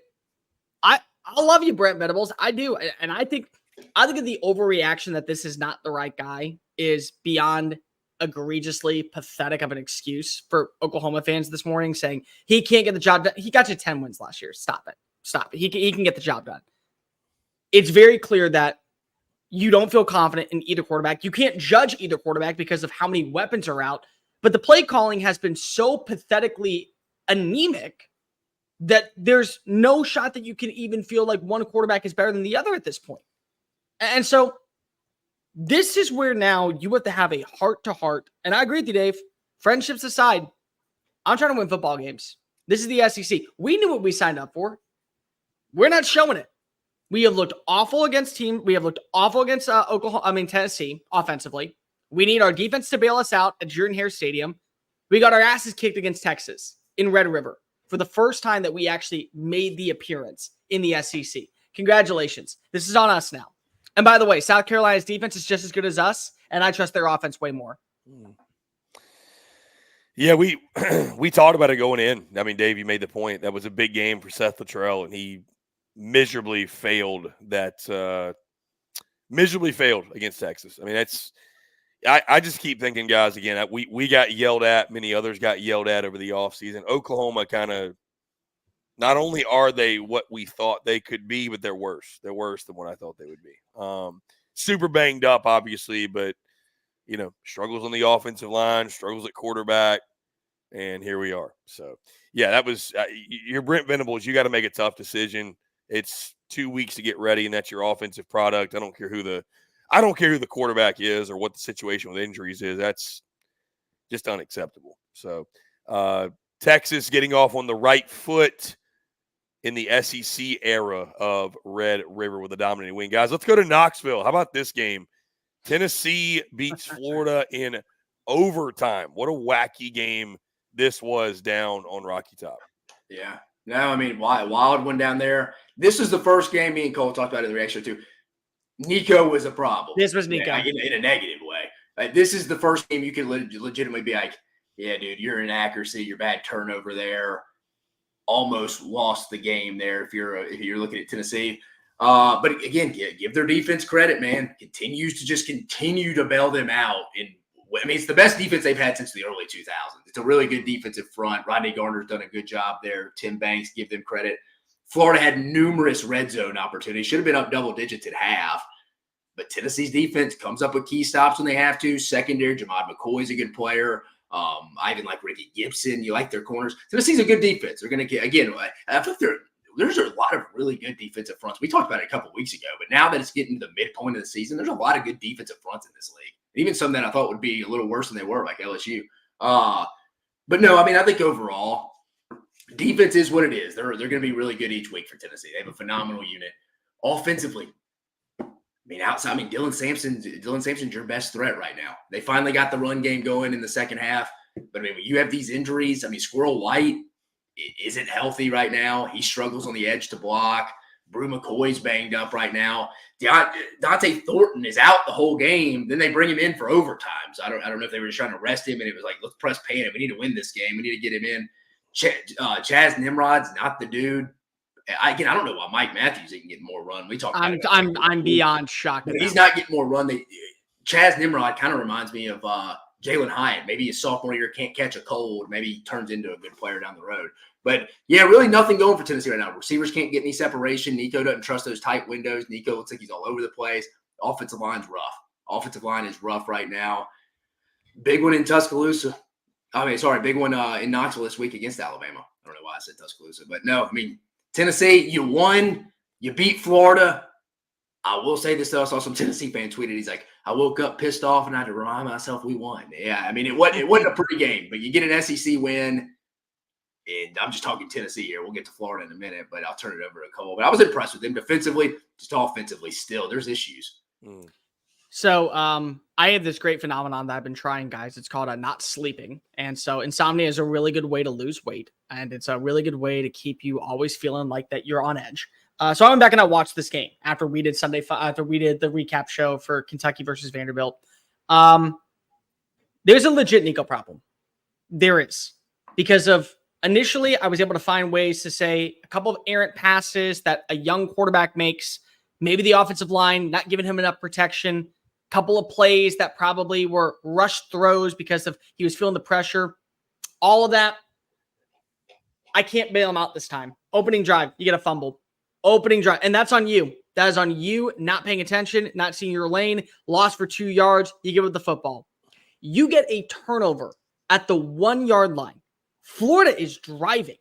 I love you, Brent Venables. I do. And I think that the overreaction that this is not the right guy is beyond egregiously pathetic of an excuse for Oklahoma fans this morning, saying he can't get the job done. He got you 10 wins last year. Stop it. He can get the job done. It's very clear that you don't feel confident in either quarterback. You can't judge either quarterback because of how many weapons are out. But the play calling has been so pathetically anemic that there's no shot that you can even feel like one quarterback is better than the other at this point. And so this is where now you have to have a heart-to-heart. And I agree with you, Dave. Friendships aside, I'm trying to win football games. This is the SEC. We knew what we signed up for. We're not showing it. We have looked awful against Tennessee offensively. We need our defense to bail us out at Jordan-Hare Stadium. We got our asses kicked against Texas in Red River for the first time that we actually made the appearance in the SEC. Congratulations. This is on us now. And by the way, South Carolina's defense is just as good as us, and I trust their offense way more. Yeah, we talked about it going in. I mean, Dave, you made the point. That was a big game for Seth Littrell, and he miserably failed against Texas. I mean, I just keep thinking, guys, again, we got yelled at. Many others got yelled at over the offseason. Oklahoma kind of, not only are they what we thought they could be, but they're worse. They're worse than what I thought they would be. Super banged up, obviously, but, struggles on the offensive line, struggles at quarterback, and here we are. So, yeah, that was you're Brent Venables. You got to make a tough decision. It's 2 weeks to get ready, and that's your offensive product. I don't care who the quarterback is or what the situation with injuries is. That's just unacceptable. So, Texas getting off on the right foot in the SEC era of Red River with a dominating win. Guys, let's go to Knoxville. How about this game? Tennessee beats Florida in overtime. What a wacky game this was down on Rocky Top. Yeah. No, I mean, wild one down there. This is the first game me and Cole talked about in the reaction too. Nico was a problem. This was Nico. In a negative way. Like, this is the first game you can legitimately be like, yeah, dude, your inaccuracy, your bad turnover there almost lost the game there if you're looking at Tennessee. But again, give their defense credit, man. Continues to continue to bail them out. It's the best defense they've had since the early 2000s. It's a really good defensive front. Rodney Garner's done a good job there. Tim Banks, give them credit. Florida had numerous red zone opportunities. Should have been up double digits at half. But Tennessee's defense comes up with key stops when they have to. Secondary, Jamad McCoy's a good player. I even like Ricky Gibson. You like their corners. Tennessee's a good defense. They're going to get, again, I think there's a lot of really good defensive fronts. We talked about it a couple of weeks ago, but now that it's getting to the midpoint of the season, there's a lot of good defensive fronts in this league. Even some that I thought would be a little worse than they were, like LSU. But no, I mean, I think overall, defense is what it is. They're going to be really good each week for Tennessee. They have a phenomenal unit. Offensively, Dylan Sampson's your best threat right now. They finally got the run game going in the second half. But, when you have these injuries, Squirrel White isn't healthy right now. He struggles on the edge to block. Brew McCoy's banged up right now. Dante Thornton is out the whole game. Then they bring him in for overtime. So I don't know if they were just trying to rest him, and it was like, let's press panic. We need to win this game. We need to get him in. Chaz Nimrod's not the dude. I don't know why Mike Matthews didn't get more run. We talked about it. I'm beyond shocked. He's not getting more run. Chaz Nimrod kind of reminds me of Jalen Hyatt. Maybe his sophomore year can't catch a cold. Maybe he turns into a good player down the road. But, yeah, really nothing going for Tennessee right now. Receivers can't get any separation. Nico doesn't trust those tight windows. Nico looks like he's all over the place. Offensive line's rough. Offensive line is rough right now. Big one in Tuscaloosa. Big one in Knoxville this week against Alabama. I don't know why I said Tuscaloosa. But, no, Tennessee, you won. You beat Florida. I will say this, though. I saw some Tennessee fan tweeted. He's like, I woke up pissed off and I had to remind myself we won. Yeah, it wasn't a pretty game. But you get an SEC win. And I'm just talking Tennessee here. We'll get to Florida in a minute, but I'll turn it over to Cole. But I was impressed with them defensively, just offensively still. There's issues. So I have this great phenomenon that I've been trying, guys. It's called not sleeping. And so insomnia is a really good way to lose weight. And it's a really good way to keep you always feeling like that you're on edge. So I went back and I watched this game after we did the recap show for Kentucky versus Vanderbilt. There's a legit Nico problem. There is. Because of initially, I was able to find ways to say a couple of errant passes that a young quarterback makes, maybe the offensive line not giving him enough protection, a couple of plays that probably were rushed throws because of he was feeling the pressure. All of that, I can't bail him out this time. Opening drive, you get a fumble. Opening drive, and that's on you. That is on you not paying attention, not seeing your lane, lost for 2 yards, you give it the football. You get a turnover at the 1 yard line. Florida is driving.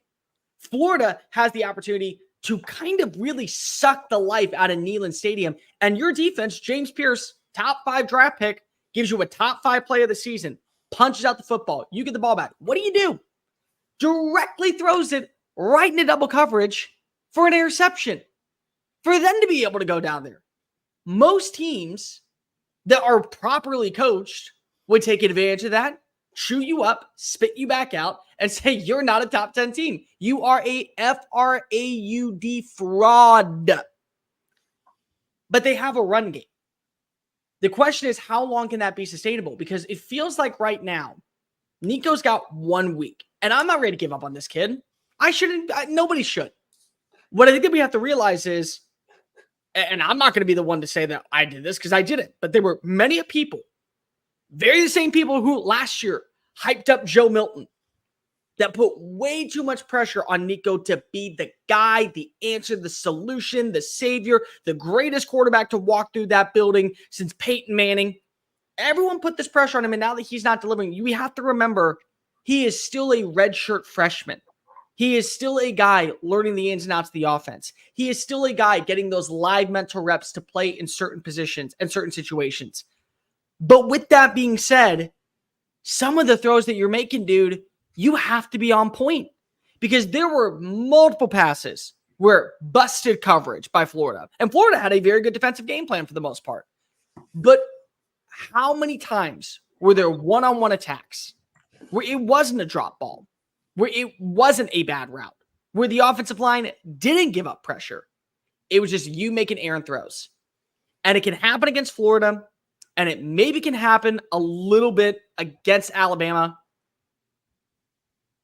Florida has the opportunity to kind of really suck the life out of Neyland Stadium. And your defense, James Pierce, top 5 draft pick, gives you a top 5 play of the season, punches out the football. You get the ball back. What do? Directly throws it right into double coverage for an interception. For them to be able to go down there. Most teams that are properly coached would take advantage of that, chew you up, spit you back out, and say you're not a top 10 team. You are a FRAUD fraud. But they have a run game. The question is, how long can that be sustainable? Because it feels like right now, Nico's got 1 week. And I'm not ready to give up on this kid. I shouldn't. Nobody should. what I think that we have to realize is, and I'm not going to be the one to say that I did this because I didn't, but there were many people, very the same people who last year hyped up Joe Milton, that put way too much pressure on Nico to be the guy, the answer, the solution, the savior, the greatest quarterback to walk through that building since Peyton Manning. Everyone put this pressure on him, and now that he's not delivering, we have to remember he is still a redshirt freshman. He is still a guy learning the ins and outs of the offense. He is still a guy getting those live mental reps to play in certain positions and certain situations. But with that being said, some of the throws that you're making, dude, you have to be on point, because there were multiple passes where busted coverage by Florida. And Florida had a very good defensive game plan for the most part. But how many times were there one-on-one attacks where it wasn't a drop ball, where it wasn't a bad route, where the offensive line didn't give up pressure? It was just you making errant throws. And it can happen against Florida, and it maybe can happen a little bit against Alabama,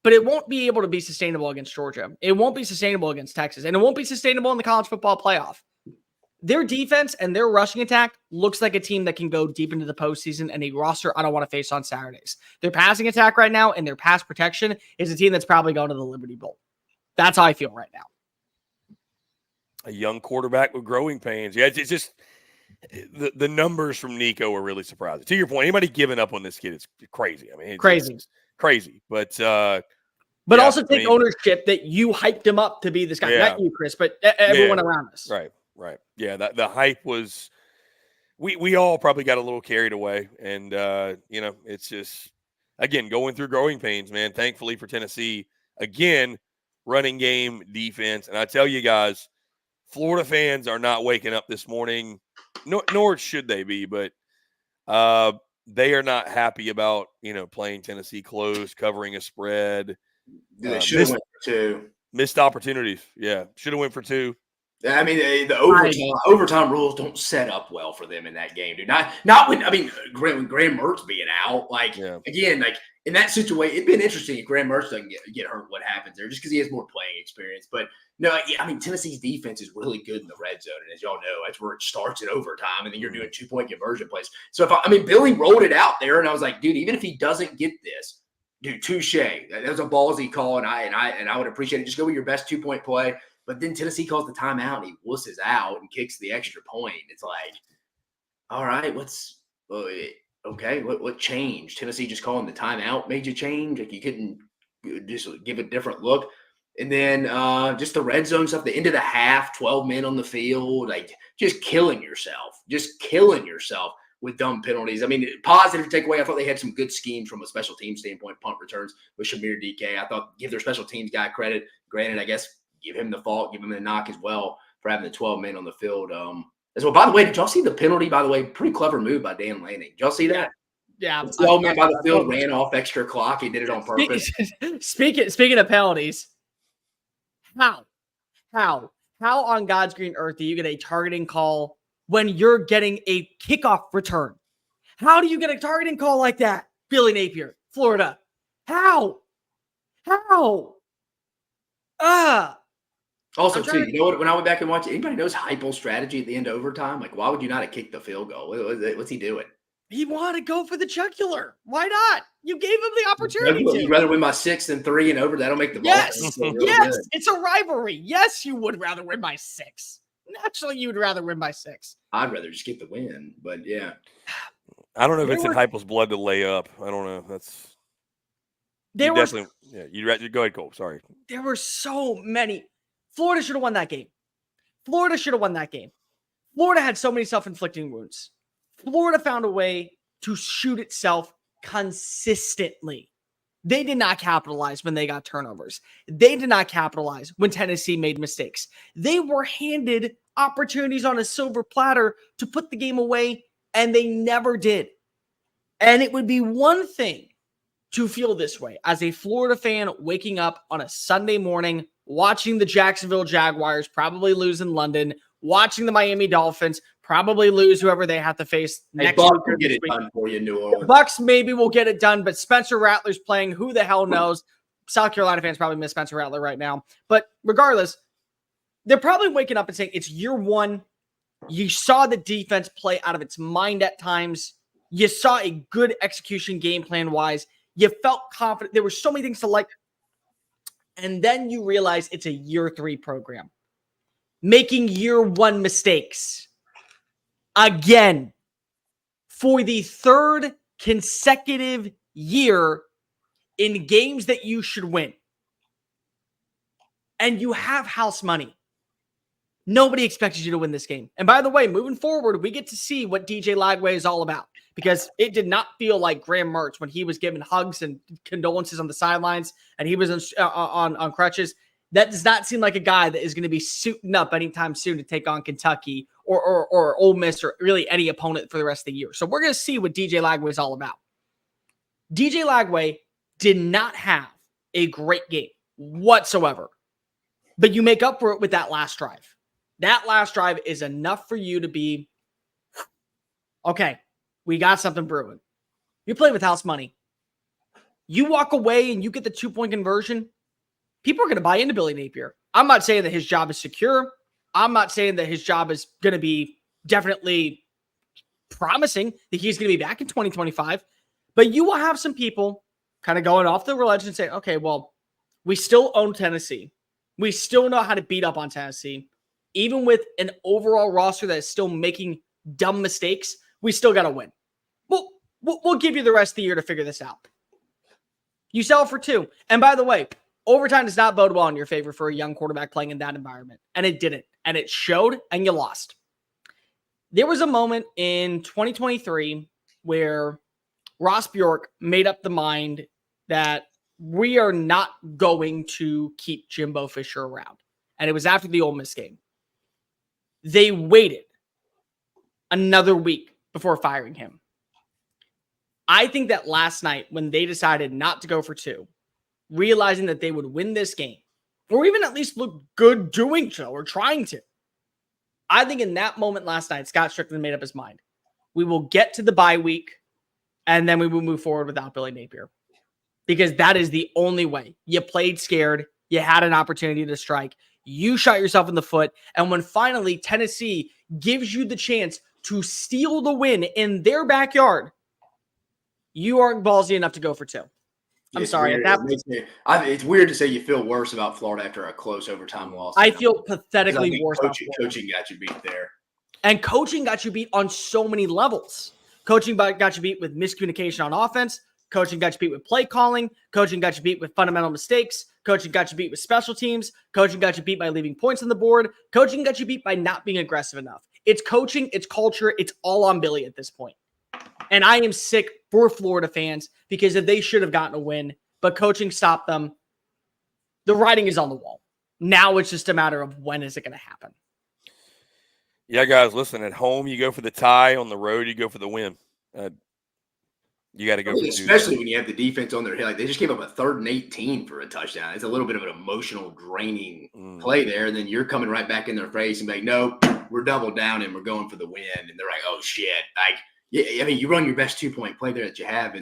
but it won't be able to be sustainable against Georgia. It won't be sustainable against Texas, and it won't be sustainable in the college football playoff. Their defense and their rushing attack looks like a team that can go deep into the postseason and a roster I don't want to face on Saturdays. Their passing attack right now and their pass protection is a team that's probably going to the Liberty Bowl. That's how I feel right now. A young quarterback with growing pains. Yeah, it's just the numbers from Nico are really surprising. To your point, anybody giving up on this kid is crazy. I mean, it's crazy. But also take ownership that you hyped him up to be this guy. Yeah. Not you, Chris, but everyone around us. Right. Yeah, the hype was we all probably got a little carried away. And it's just, again, going through growing pains, man. Thankfully for Tennessee, again, running game, defense. And I tell you guys, Florida fans are not waking up this morning, nor should they be, but they are not happy about, playing Tennessee close, covering a spread. They should have went for 2. Missed opportunities. Yeah, should have went for 2. I mean, the overtime rules don't set up well for them in that game, dude. Not when Graham Mertz being out. Again, in that situation, it'd been interesting if Graham Mertz doesn't get hurt. What happens there? Just because he has more playing experience, but no, I mean, Tennessee's defense is really good in the red zone, and as y'all know, that's where it starts in overtime, and then you're doing 2-point conversion plays. So Billy rolled it out there, and I was like, dude, even if he doesn't get this, dude, touche. That was a ballsy call, and I would appreciate it. Just go with your best 2-point play. But then Tennessee calls the timeout, and he wusses out and kicks the extra point. It's like, all right, what changed? Tennessee just calling the timeout made you change? Like, you couldn't just give a different look? And then just the red zone stuff, the end of the half, 12 men on the field, just killing yourself with dumb penalties. I mean, positive takeaway, I thought they had some good schemes from a special team standpoint, punt returns with Shamir DK. I thought give their special teams guy credit. Granted, I guess give him the fault, give him the knock as well for having the 12 men on the field. As well, by the way, did y'all see the penalty? By the way, pretty clever move by Dan Lanning. Did y'all see that? Yeah. 12 men by the field ran off extra clock. He did it on purpose. Speaking of penalties, how on God's green earth do you get a targeting call when you're getting a kickoff return? How do you get a targeting call like that? Billy Napier, Florida. How? Also, too, you know what? When I went back and watched, anybody knows Heupel's strategy at the end of overtime? Like, why would you not have kicked the field goal? What's he doing? He wanted to go for the jugular. Why not? You gave him the opportunity to. You'd rather win by 6 than 3 and over. That'll make the ball. Yes, yes, it's a rivalry. Yes, you would rather win by 6. Naturally, you would rather win by 6. I'd rather just get the win, but yeah. I don't know if it's in Heupel's blood to lay up. I don't know. That's definitely. Yeah, you go ahead, Cole. Sorry. There were so many. Florida should have won that game. Florida had so many self-inflicting wounds. Florida found a way to shoot itself consistently. They did not capitalize when they got turnovers. They did not capitalize when Tennessee made mistakes. They were handed opportunities on a silver platter to put the game away, and they never did. And it would be one thing to feel this way as a Florida fan waking up on a Sunday morning, watching the Jacksonville Jaguars probably lose in London, watching the Miami Dolphins probably lose whoever they have to face next week. Will get it done for you, New Orleans. The Bucks maybe will get it done, but Spencer Rattler's playing. Who the hell knows? South Carolina fans probably miss Spencer Rattler right now. But regardless, they're probably waking up and saying it's year one. You saw the defense play out of its mind at times. You saw a good execution game plan wise. You felt confident. There were so many things to like. And then you realize it's a year 3 program. Making year 1 mistakes. Again. For the 3rd consecutive year in games that you should win. And you have house money. Nobody expected you to win this game. And by the way, moving forward, we get to see what DJ Lagway is all about, because it did not feel like Graham Mertz when he was giving hugs and condolences on the sidelines and he was on crutches. That does not seem like a guy that is going to be suiting up anytime soon to take on Kentucky or Ole Miss or really any opponent for the rest of the year. So we're going to see what DJ Lagway is all about. DJ Lagway did not have a great game whatsoever, but you make up for it with that last drive. That last drive is enough for you to be, okay, we got something brewing. You play with house money. You walk away and you get the 2-point conversion. People are going to buy into Billy Napier. I'm not saying that his job is secure. I'm not saying that his job is going to be definitely promising that he's going to be back in 2025. But you will have some people kind of going off the ledge and say, okay, well, we still own Tennessee. We still know how to beat up on Tennessee. Even with an overall roster that is still making dumb mistakes, we still got to win. We'll give you the rest of the year to figure this out. You sell for 2. And by the way, overtime does not bode well in your favor for a young quarterback playing in that environment. And it didn't. And it showed, and you lost. There was a moment in 2023 where Ross Bjork made up the mind that we are not going to keep Jimbo Fisher around. And it was after the Ole Miss game. They waited another week before firing him. I think that last night when they decided not to go for 2, realizing that they would win this game, or even at least look good doing so or trying to, I think in that moment last night, Scott Strickland made up his mind. We will get to the bye week, and then we will move forward without Billy Napier. Because that is the only way. You played scared. You had an opportunity to strike. You shot yourself in the foot. And when finally Tennessee gives you the chance to steal the win in their backyard, you aren't ballsy enough to go for 2. I'm sorry. It's weird to say you feel worse about Florida after a close overtime loss. I feel pathetically worse. Coaching got you beat there. And coaching got you beat on so many levels. Coaching got you beat with miscommunication on offense. Coaching got you beat with play calling. Coaching got you beat with fundamental mistakes. Coaching got you beat with special teams. Coaching got you beat by leaving points on the board. Coaching got you beat by not being aggressive enough. It's coaching, it's culture, it's all on Billy at this point. And I am sick for Florida fans because they should have gotten a win, but coaching stopped them. The writing is on the wall. Now it's just a matter of when is it going to happen. Yeah, guys, listen, at home you go for the tie. On the road you go for the win. You got to go. Especially when you have the defense on their head. Like they just gave up a 3rd and 18 for a touchdown. It's a little bit of an emotional, draining play there. And then you're coming right back in their face and be like, no, we're double down and we're going for the win. And they're like, oh, shit. Like, yeah, I mean, you run your best 2-point play there that you have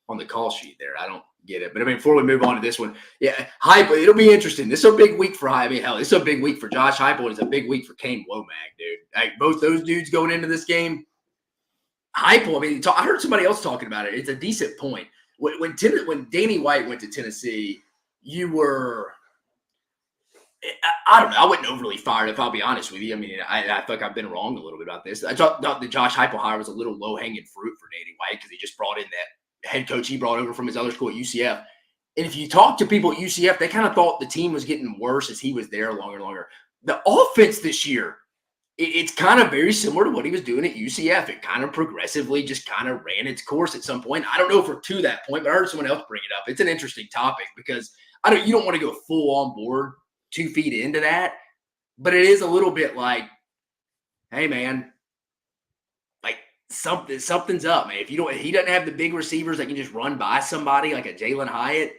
on the call sheet there. I don't get it. But, I mean, before we move on to this one, yeah, Heupel, it'll be interesting. This is a big week for Heupel. I mean, hell, this is a big week for Josh Heupel. It's a big week for Kane Womack, dude. Like, both those dudes going into this game, Heupel, I mean, I heard somebody else talking about it. It's a decent point. When Danny White went to Tennessee, you were – I don't know. I wasn't overly fired, if I'll be honest with you. I mean, I feel like I've been wrong a little bit about this. I thought the Josh Heupel hire was a little low-hanging fruit for Danny White because he just brought in that head coach he brought over from his other school at UCF. And if you talk to people at UCF, they kind of thought the team was getting worse as he was there longer and longer. The offense this year, it's kind of very similar to what he was doing at UCF. It kind of progressively just kind of ran its course at some point. I don't know if we're to that point, but I heard someone else bring it up. It's an interesting topic because you don't want to go full on board 2 feet into that, but it is a little bit like, hey man, like something's up, man. If he doesn't have the big receivers that can just run by somebody like a Jalen Hyatt,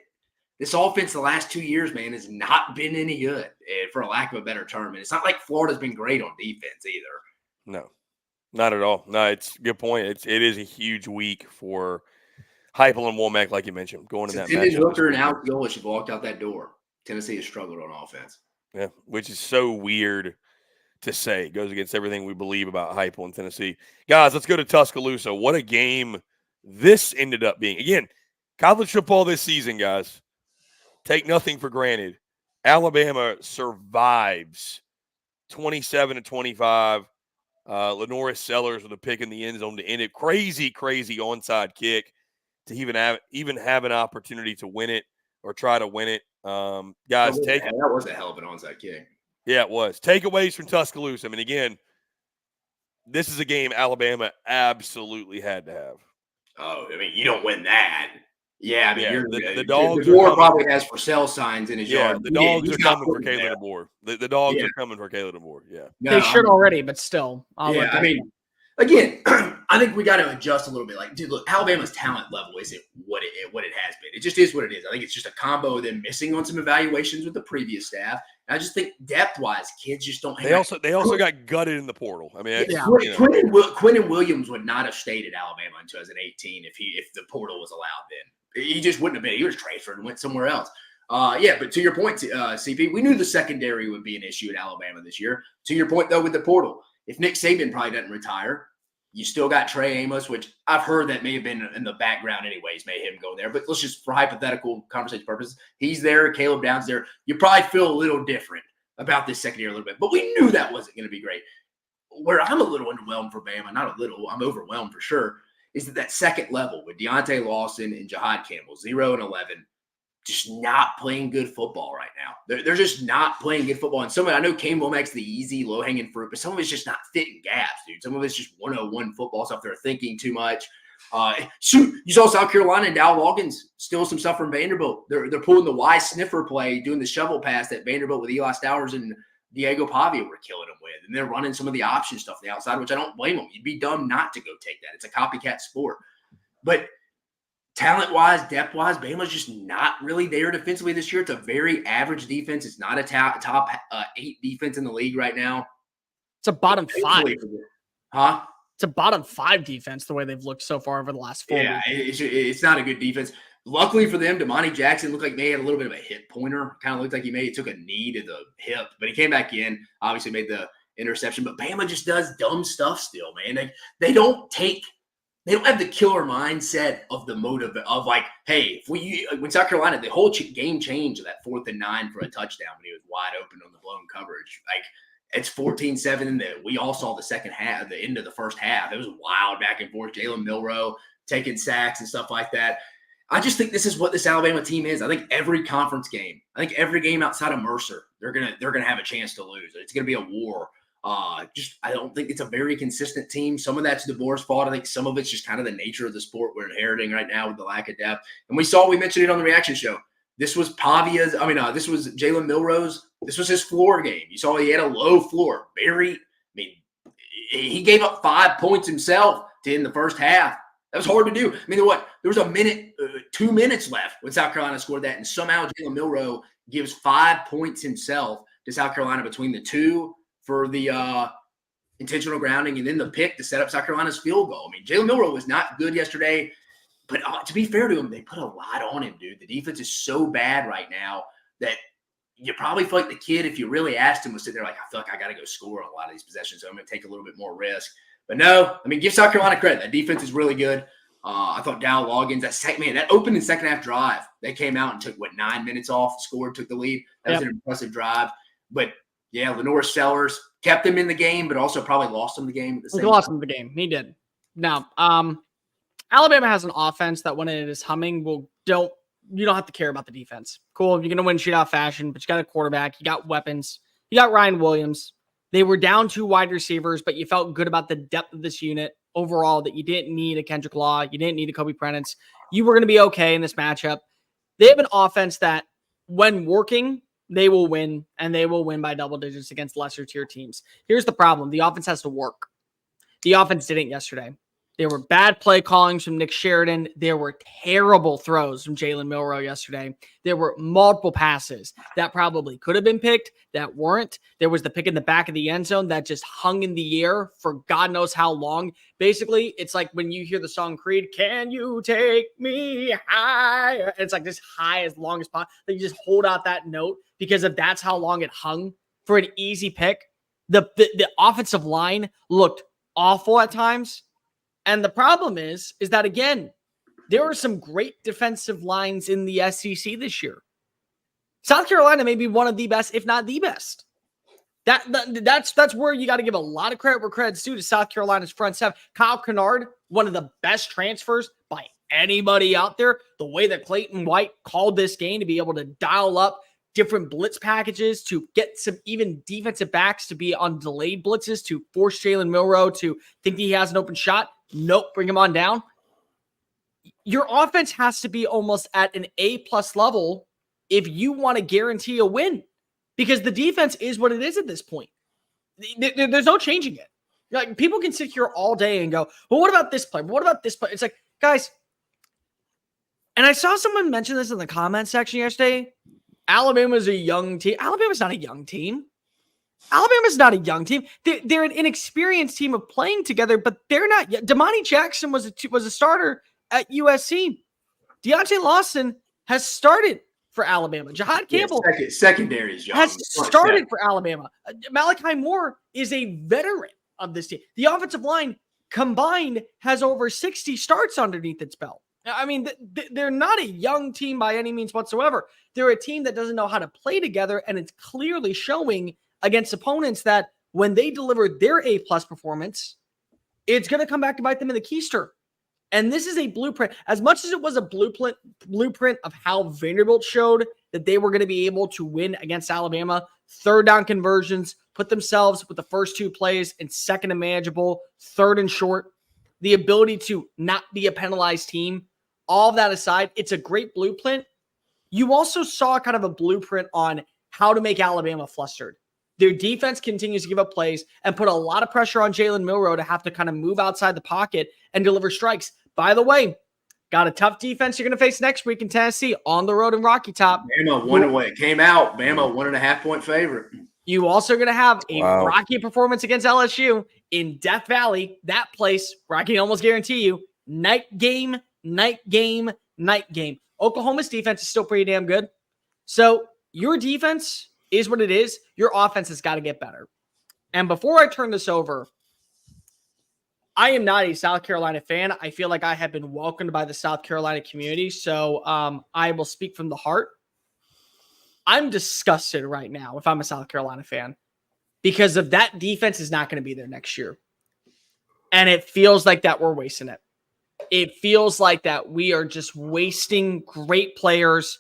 this offense the last 2 years, man, has not been any good, for a lack of a better term. And it's not like Florida's been great on defense either. No, not at all. No, it's a good point. It is a huge week for Heupel and Womack, like you mentioned, going to that matchup. Hooker and Alex Golesh have walked out that door. Tennessee has struggled on offense. Yeah, which is so weird to say. It goes against everything we believe about Heupel in Tennessee. Guys, let's go to Tuscaloosa. What a game this ended up being. Again, college football this season, guys. Take nothing for granted. Alabama survives 27-25. Lenoris Sellers with a pick in the end zone to end it. Crazy onside kick to even have an opportunity to win it or try to win it. Guys, that was a hell of an onside kick. Yeah, it was. Takeaways from Tuscaloosa. I mean, again, this is a game Alabama absolutely had to have. Oh, I mean, you don't win that. Yeah, I mean, the dogs probably has for sale signs in his yard. The dogs are coming for Kalen DeBoer. The dogs are coming for Kalen DeBoer. Yeah, they should already, but still. I mean, again, I think we got to adjust a little bit. Like, dude, look, Alabama's talent level isn't what it has been. It just is what it is. I think it's just a combo of them missing on some evaluations with the previous staff. And I just think depth-wise, kids just don't. They also got gutted in the portal. I mean, Quentin Williams would not have stayed at Alabama in 2018 if the portal was allowed then. He just wouldn't have been. He was transferred and went somewhere else. But to your point, CP, we knew the secondary would be an issue at Alabama this year. To your point, though, with the portal, if Nick Saban probably doesn't retire, you still got Trey Amos, which I've heard that may have been in the background anyways, may him go there. But let's just, for hypothetical conversation purposes, he's there, Caleb Downs there. You probably feel a little different about this secondary a little bit. But we knew that wasn't going to be great. Where I'm a little underwhelmed for Bama, not a little, I'm overwhelmed for sure, is that second level with Deontay Lawson and Jahad Campbell, 0 and 11, just not playing good football right now. They're just not playing good football. And some of it, I know Kane Womack's the easy, low-hanging fruit, but some of it's just not fitting gaps, dude. Some of it's just 101 football stuff. They're thinking too much. You saw South Carolina and Dow Loggins steal some stuff from Vanderbilt. They're pulling the Y sniffer play, doing the shovel pass that Vanderbilt with Eli Stowers and Diego Pavia were killing them with. And they're running some of the option stuff on the outside, which I don't blame them. You'd be dumb not to go take that. It's a copycat sport. But talent-wise, depth-wise, Bama's just not really there defensively this year. It's a very average defense. It's not a top 8 defense in the league right now. It's a bottom 5. Huh? It's a bottom 5 defense the way they've looked so far over the last 4 weeks. It's not a good defense. Luckily for them, Damani Jackson looked like he had a little bit of a hip pointer. Kind of looked like he took a knee to the hip, but he came back in, obviously made the interception. But Bama just does dumb stuff still, man. They don't have the killer mindset of the motive of like, hey, when South Carolina, the whole game changed that 4th and 9 for a touchdown when he was wide open on the blown coverage. Like, it's 14-7 in we all saw the second half, the end of the first half. It was wild back and forth. Jalen Milroe taking sacks and stuff like that. I just think this is what this Alabama team is. I think every conference game, every game outside of Mercer, they're gonna have a chance to lose. It's gonna be a war. I don't think it's a very consistent team. Some of that's DeBoer's fault. I think some of it's just kind of the nature of the sport we're inheriting right now with the lack of depth. And we mentioned it on the reaction show. This was this was Jalen Milroe's. This was his floor game. You saw he had a low floor. He gave up 5 points himself to end the first half. That was hard to do. There was a minute, 2 minutes left when South Carolina scored that, and somehow Jalen Milroe gives 5 points himself to South Carolina between the 2 for the intentional grounding and then the pick to set up South Carolina's field goal. Jalen Milroe was not good yesterday, but to be fair to him, they put a lot on him, dude. The defense is so bad right now that you probably feel like the kid, if you really asked him, was sitting there like, I feel like I got to go score on a lot of these possessions, so I'm going to take a little bit more risk. But no, give South Carolina credit. That defense is really good. I thought Dow Loggins, that opening second half drive, they came out and took, 9 minutes off, scored, took the lead. That was an impressive drive. But, yeah, Lenoris Sellers kept them in the game, but also probably lost them the game at the same time. Lost them the game. He did. Now, Alabama has an offense that when it is humming, you don't have to care about the defense. Cool, you're going to win shootout fashion, but you got a quarterback, you got weapons, you got Ryan Williams. They were down 2 wide receivers, but you felt good about the depth of this unit overall, that you didn't need a Kendrick Law, you didn't need a Kobe Prentice. You were going to be okay in this matchup. They have an offense that, when working, they will win, and they will win by double digits against lesser tier teams. Here's the problem. The offense has to work. The offense didn't yesterday. There were bad play callings from Nick Sheridan. There were terrible throws from Jalen Milroe yesterday. There were multiple passes that probably could have been picked that weren't. There was the pick in the back of the end zone that just hung in the air for God knows how long. Basically, it's like when you hear the song Creed, "Can you take me higher?" It's like this high as long as possible. Like you just hold out that note because if that's how long it hung for an easy pick. The offensive line looked awful at times. And the problem is that, again, there are some great defensive lines in the SEC this year. South Carolina may be one of the best, if not the best. That's where you got to give a lot of credit where credit's due to South Carolina's front seven. Kyle Kennard, one of the best transfers by anybody out there. The way that Clayton White called this game to be able to dial up different blitz packages to get some even defensive backs to be on delayed blitzes to force Jalen Milroe to think he has an open shot. Nope, bring him on down. Your offense has to be almost at an A-plus level if you want to guarantee a win because the defense is what it is at this point. There's no changing it. Like people can sit here all day and go, well, what about this play? What about this play? It's like, guys, and I saw someone mention this in the comment section yesterday. Alabama's a young team. Alabama's not a young team. Alabama's not a young team. They're an inexperienced team of playing together, but they're not. Damani Jackson was a starter at USC. Deontay Lawson has started for Alabama. Jahad Campbell secondaries has started for Alabama. Malachi Moore is a veteran of this team. The offensive line combined has over 60 starts underneath its belt. I mean, they're not a young team by any means whatsoever. They're a team that doesn't know how to play together, and it's clearly showing against opponents that when they deliver their A-plus performance, it's going to come back to bite them in the keister. And this is a blueprint. As much as it was a blueprint of how Vanderbilt showed that they were going to be able to win against Alabama, third down conversions, put themselves with the first two plays in second and manageable, third and short, the ability to not be a penalized team, all of that aside, it's a great blueprint. You also saw kind of a blueprint on how to make Alabama flustered. Their defense continues to give up plays and put a lot of pressure on Jalen Milroe to have to kind of move outside the pocket and deliver strikes. By the way, got a tough defense you're going to face next week in Tennessee on the road in Rocky Top. Bama won away. Came out. Bama 1.5-point favorite. You also going to have a rocky performance against LSU in Death Valley. That place where I can almost guarantee you, night game. Oklahoma's defense is still pretty damn good. So your defense is what it is. Your offense has got to get better. And before I turn this over, I am not a South Carolina fan. I feel like I have been welcomed by the South Carolina community. So I will speak from the heart. I'm disgusted right now if I'm a South Carolina fan because of that defense is not going to be there next year. And it feels like that we're wasting it. It feels like that we are just wasting great players,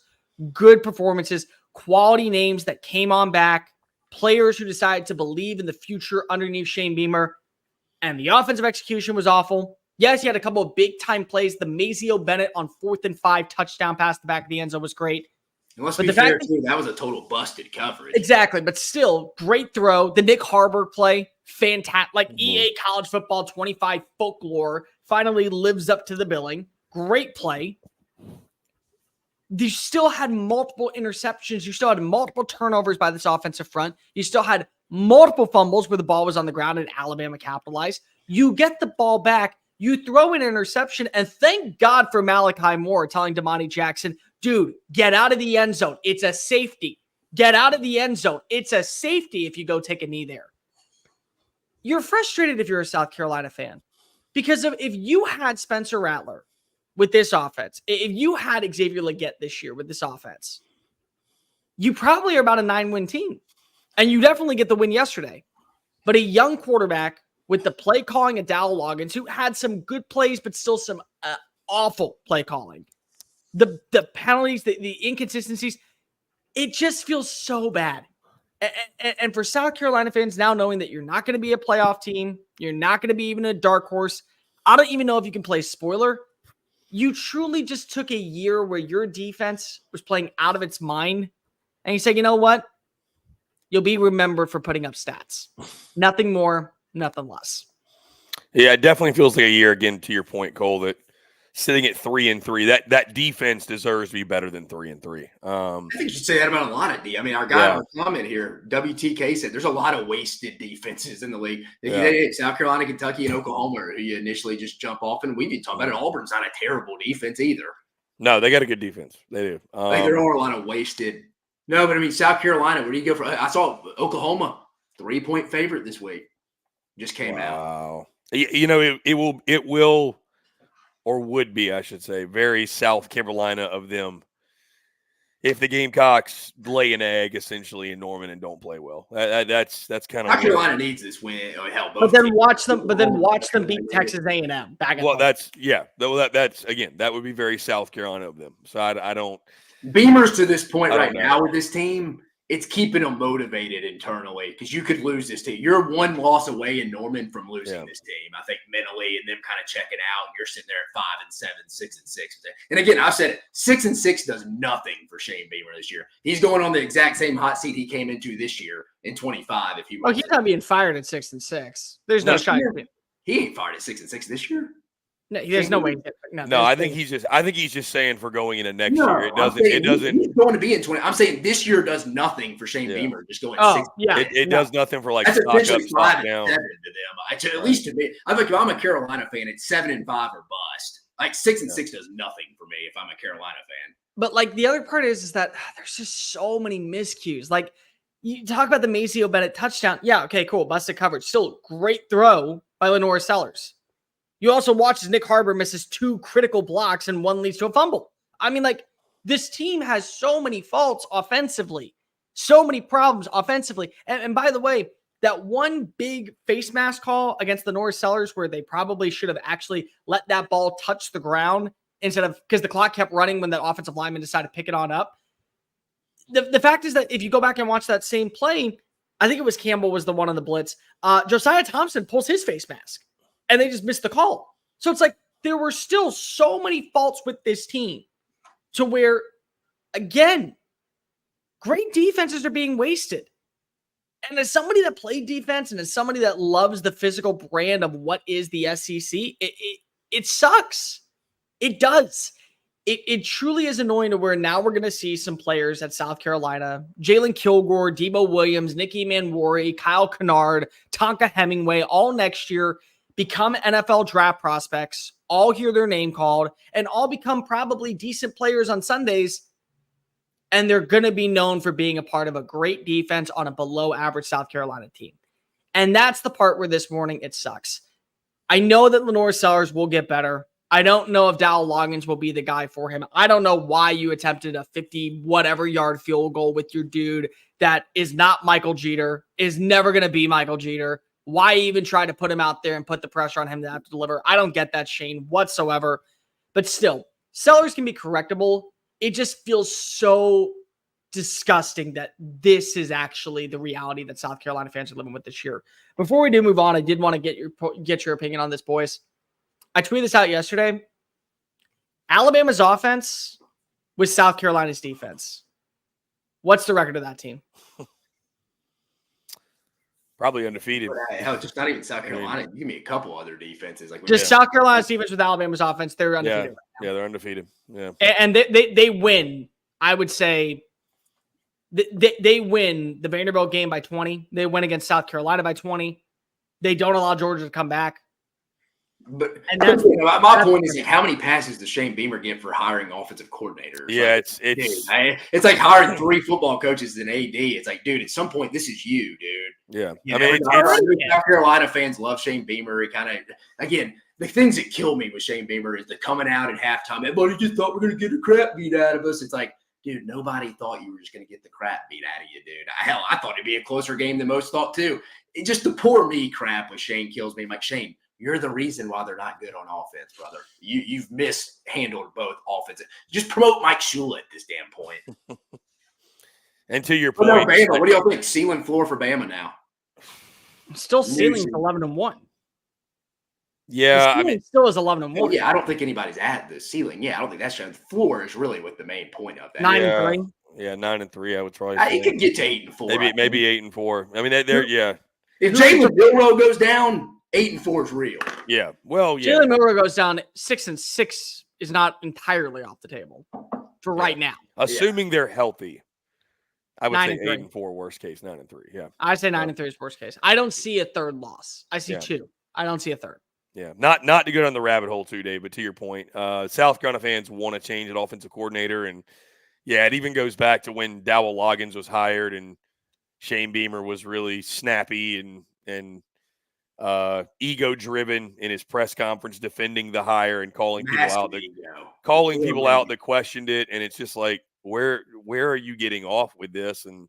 good performances, quality names that came on back, players who decided to believe in the future underneath Shane Beamer. And the offensive execution was awful. Yes, he had a couple of big-time plays. The Mazio Bennett on 4th and 5 touchdown pass to the back of the end zone was great. And let's be fair, too, that was a total busted coverage. Exactly, but still, great throw. The Nick Harbor play, fantastic. Like EA College Football 25 folklore finally lives up to the billing. Great play. You still had multiple interceptions. You still had multiple turnovers by this offensive front. You still had multiple fumbles where the ball was on the ground and Alabama capitalized. You get the ball back. You throw an interception, and thank God for Malachi Moore telling Damani Jackson, dude, get out of the end zone. It's a safety. Get out of the end zone. It's a safety if you go take a knee there. You're frustrated if you're a South Carolina fan because if you had Spencer Rattler with this offense, if you had Xavier Legette this year with this offense, you probably are about a 9-win team. And you definitely get the win yesterday. But a young quarterback with the play calling of Dowell Loggins, who had some good plays, but still some awful play calling. The penalties, the inconsistencies, it just feels so bad. And for South Carolina fans now knowing that you're not going to be a playoff team, you're not going to be even a dark horse, I don't even know if you can play spoiler. You truly just took a year where your defense was playing out of its mind. And you said, you know what? You'll be remembered for putting up stats. Nothing more, nothing less. Yeah, it definitely feels like a year again. To your point, Cole, that sitting at 3-3, that defense deserves to be better than 3-3. I think you should say that about a lot of D. I mean, our guy on the comment here, WTK, said there's a lot of wasted defenses in the league. South Carolina, Kentucky, and Oklahoma, who you initially just jump off, and we need to talk about it. Auburn's not a terrible defense either. No, they got a good defense. They do. There are a lot of wasted. No, but I mean, South Carolina, where do you go for? I saw Oklahoma 3-point favorite this week. Just came out. Wow. It will, or would be, I should say, very South Carolina of them if the Gamecocks lay an egg essentially in Norman and don't play well. That's kind of South Carolina needs this win. Hell, but then watch them beat Texas A&M back. Well, that's that would be very South Carolina of them. So I don't. Beamers to this point right now with this team, it's keeping them motivated internally because you could lose this team. You're one loss away in Norman from losing this team, I think, mentally, and them kind of checking out. And you're sitting there at 5-7, 6-6. And again, I've said it, 6-6 does nothing for Shane Beamer this year. He's going on the exact same hot seat he came into this year in 25. If he he's not being fired at 6-6. There's no shot. He ain't fired at 6-6 this year. No, there's no way. No, I think he's just saying for going into next year. It doesn't. He's going to be in 20. I'm saying this year does nothing for Shane Beamer. Just going. It does nothing for like that's stock up, stock 5-7 down. to them. At least to me, I think if I'm a Carolina fan, it's 7-5 or bust. Like 6-6 does nothing for me if I'm a Carolina fan. But like the other part is that there's just so many miscues. Like you talk about the Maceo Bennett touchdown. Yeah, okay, cool, busted coverage. Still great throw by Lenore Sellers. You also watch as Nick Harbor misses 2 critical blocks and 1 leads to a fumble. I mean, like, this team has so many faults offensively, so many problems offensively. And by the way, that one big face mask call against the Norris Sellers where they probably should have actually let that ball touch the ground instead of, because the clock kept running when the offensive lineman decided to pick it on up. The fact is that if you go back and watch that same play, I think it was Campbell was the one on the blitz. Josiah Thompson pulls his face mask. And they just missed the call. So it's like there were still so many faults with this team to where, again, great defenses are being wasted. And as somebody that played defense and as somebody that loves the physical brand of what is the SEC, it sucks. It does. It truly is annoying to where now we're going to see some players at South Carolina, Jalen Kilgore, Debo Williams, Nicky Manwari, Kyle Kennard, Tonka Hemingway, all next year become NFL draft prospects, all hear their name called, and all become probably decent players on Sundays. And they're going to be known for being a part of a great defense on a below average South Carolina team. And that's the part where this morning it sucks. I know that Lenore Sellers will get better. I don't know if Dowell Loggins will be the guy for him. I don't know why you attempted a 50-whatever yard field goal with your dude that is not Michael Jeter, is never going to be Michael Jeter. Why even try to put him out there and put the pressure on him to have to deliver? I don't get that, Shane, whatsoever. But still, Sellers can be correctable. It just feels so disgusting that this is actually the reality that South Carolina fans are living with this year. Before we do move on, I did want to get your opinion on this, boys. I tweeted this out yesterday. Alabama's offense with South Carolina's defense. What's the record of that team? Probably undefeated. Hell, just not even South Carolina. Give me a couple other defenses. Like just South Carolina's defense with Alabama's offense. They're undefeated. Right now. Yeah, they're undefeated. Yeah, and they win. I would say they win the Vanderbilt game by 20. They win against South Carolina by 20. They don't allow Georgia to come back. But my point is, like, how many passes does Shane Beamer get for hiring offensive coordinators? Yeah, like, it's like hiring 3 football coaches and AD. It's like, dude, at some point, this is you, dude. Yeah, South Carolina fans love Shane Beamer. It kind of, again, the things that kill me with Shane Beamer is the coming out at halftime. Everybody just thought we're going to get the crap beat out of us. It's like, dude, nobody thought you were just going to get the crap beat out of you, dude. Hell, I thought it'd be a closer game than most thought too. It just the poor me crap with Shane kills me. I'm like, Shane, you're the reason why they're not good on offense, brother. You've mishandled both offenses. Just promote Mike Shula at this damn point. And to your point, Bama, what do y'all think? Ceiling floor for Bama now? Still ceiling 11-1. Yeah, I mean, still is 11-1. Oh, yeah, I don't think anybody's at the ceiling. Yeah, I don't think that's the floor is really what the main point of that. 9-3. Yeah, 9-3. I would probably say. You could get to 8-4. Maybe 8-4. I mean, they're yeah. If Jalen Milroe goes down, 8-4 is real. Yeah. Well, yeah. Jalen Milroe goes down 6-6 is not entirely off the table for right now. Assuming they're healthy. I would say 9-3. 8-4, worst case, 9-3. Yeah. I say 9-3 is worst case. I don't see a third loss. I see 2. I don't see a third. Yeah. Not to go down the rabbit hole too, Dave, but to your point, South Carolina fans want to change an offensive coordinator. And yeah, it even goes back to when Dowell Loggins was hired and Shane Beamer was really snappy and ego driven in his press conference, defending the hire and calling people out that questioned it. And it's just like, where are you getting off with this? And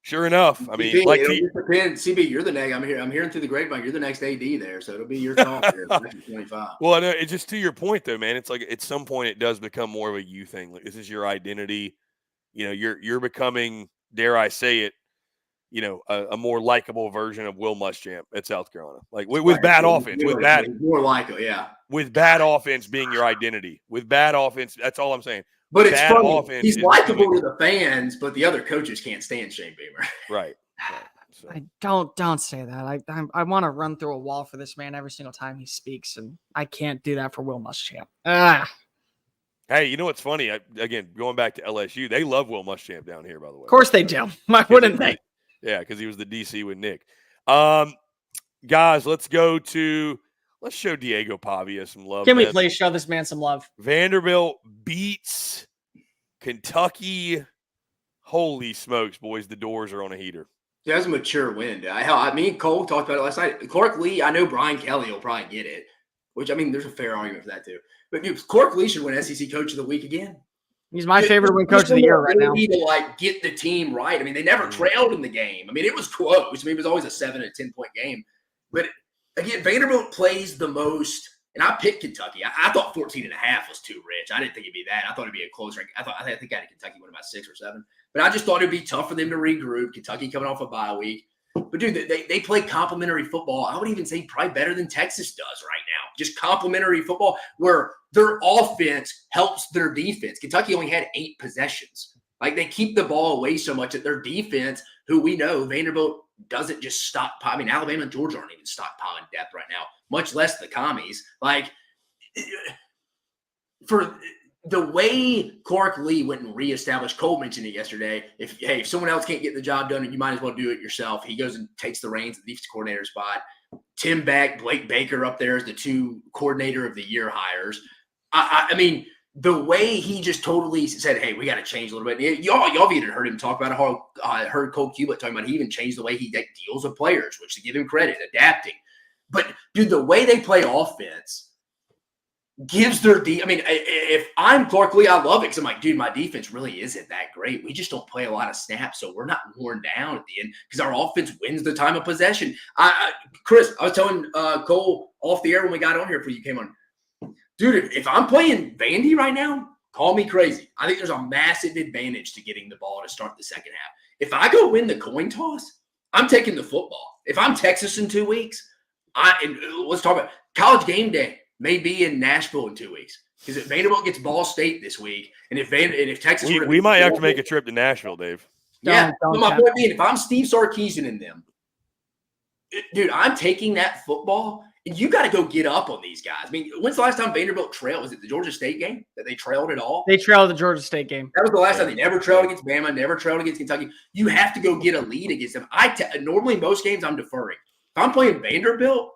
sure enough, I mean, CB, you're the next. I'm hearing through the grapevine. You're the next AD there, so it'll be your call here. 25. Well, I know, it's just to your point, though, man. It's like at some point it does become more of a you thing. Like, this is your identity. You know, you're becoming, dare I say it, you know, a more likable version of Will Muschamp at South Carolina. Like with bad offense, more likable, yeah. With bad offense being your identity, with bad offense, that's all I'm saying. But it's funny. He's likable to the fans, but the other coaches can't stand Shane Beamer. Right. So. I don't say that. I want to run through a wall for this man every single time he speaks, and I can't do that for Will Muschamp. Hey, you know what's funny? Again, going back to LSU, they love Will Muschamp down here, by the way. Of course they do. Why wouldn't they? Yeah, because he was the DC with Nick. Guys, let's show Diego Pavia some love. Can we please show this man some love? Vanderbilt beats Kentucky. Holy smokes, boys. The doors are on a heater. Yeah, that's a mature win. Me and Cole talked about it last night. Clark Lee, I know Brian Kelly will probably get it, which, I mean, there's a fair argument for that too. But Clark Lee should win SEC Coach of the Week again. He's my favorite win coach of the year right now. To get the team right. I mean, they never trailed in the game. I mean, it was close. I mean, it was always a 7 and 10 point game. But again, Vanderbilt plays the most. And I picked Kentucky. I thought 14.5 was too rich. I didn't think it'd be that. I thought it'd be a close rank. I think I had Kentucky win about 6 or 7. But I just thought it'd be tough for them to regroup. Kentucky coming off a bye week. But, dude, they play complimentary football. I would even say probably better than Texas does right now. Just complimentary football where their offense helps their defense. Kentucky only had 8 possessions. Like, they keep the ball away so much that their defense, who we know Vanderbilt doesn't just stockpile. I mean, Alabama and Georgia aren't even stockpiling depth right now, much less the commies. Like, for the way Clark Lee went and reestablished, Cole mentioned it yesterday. If someone else can't get the job done, you might as well do it yourself. He goes and takes the reins at the defensive coordinator spot. Tim Beck, Blake Baker up there as the 2 coordinator of the year hires. I mean, the way he just totally said, hey, we got to change a little bit. Y'all have even heard him talk about how I heard Cole Cubitt talking about he even changed the way he deals with players, which to give him credit, adapting. But, dude, the way they play offense gives their I mean, if I'm Clark Lee, I love it because I'm like, dude, my defense really isn't that great. We just don't play a lot of snaps, so we're not worn down at the end because our offense wins the time of possession. Chris, I was telling Cole off the air when we got on here before you came on. Dude, if I'm playing Vandy right now, call me crazy. I think there's a massive advantage to getting the ball to start the second half. If I go win the coin toss, I'm taking the football. If I'm Texas in 2 weeks, let's talk about College Game Day. May be in Nashville in 2 weeks because if Vanderbilt gets Ball State this week, and if Texas, we might have to make a trip to Nashville, Dave. Yeah, but my point being, if I'm Steve Sarkisian in them, dude, I'm taking that football, and you got to go get up on these guys. I mean, when's the last time Vanderbilt trailed? Was it the Georgia State game that they trailed at all? They trailed the Georgia State game. That was the last time. They never trailed against Bama, never trailed against Kentucky. You have to go get a lead against them. Normally most games I'm deferring. If I'm playing Vanderbilt,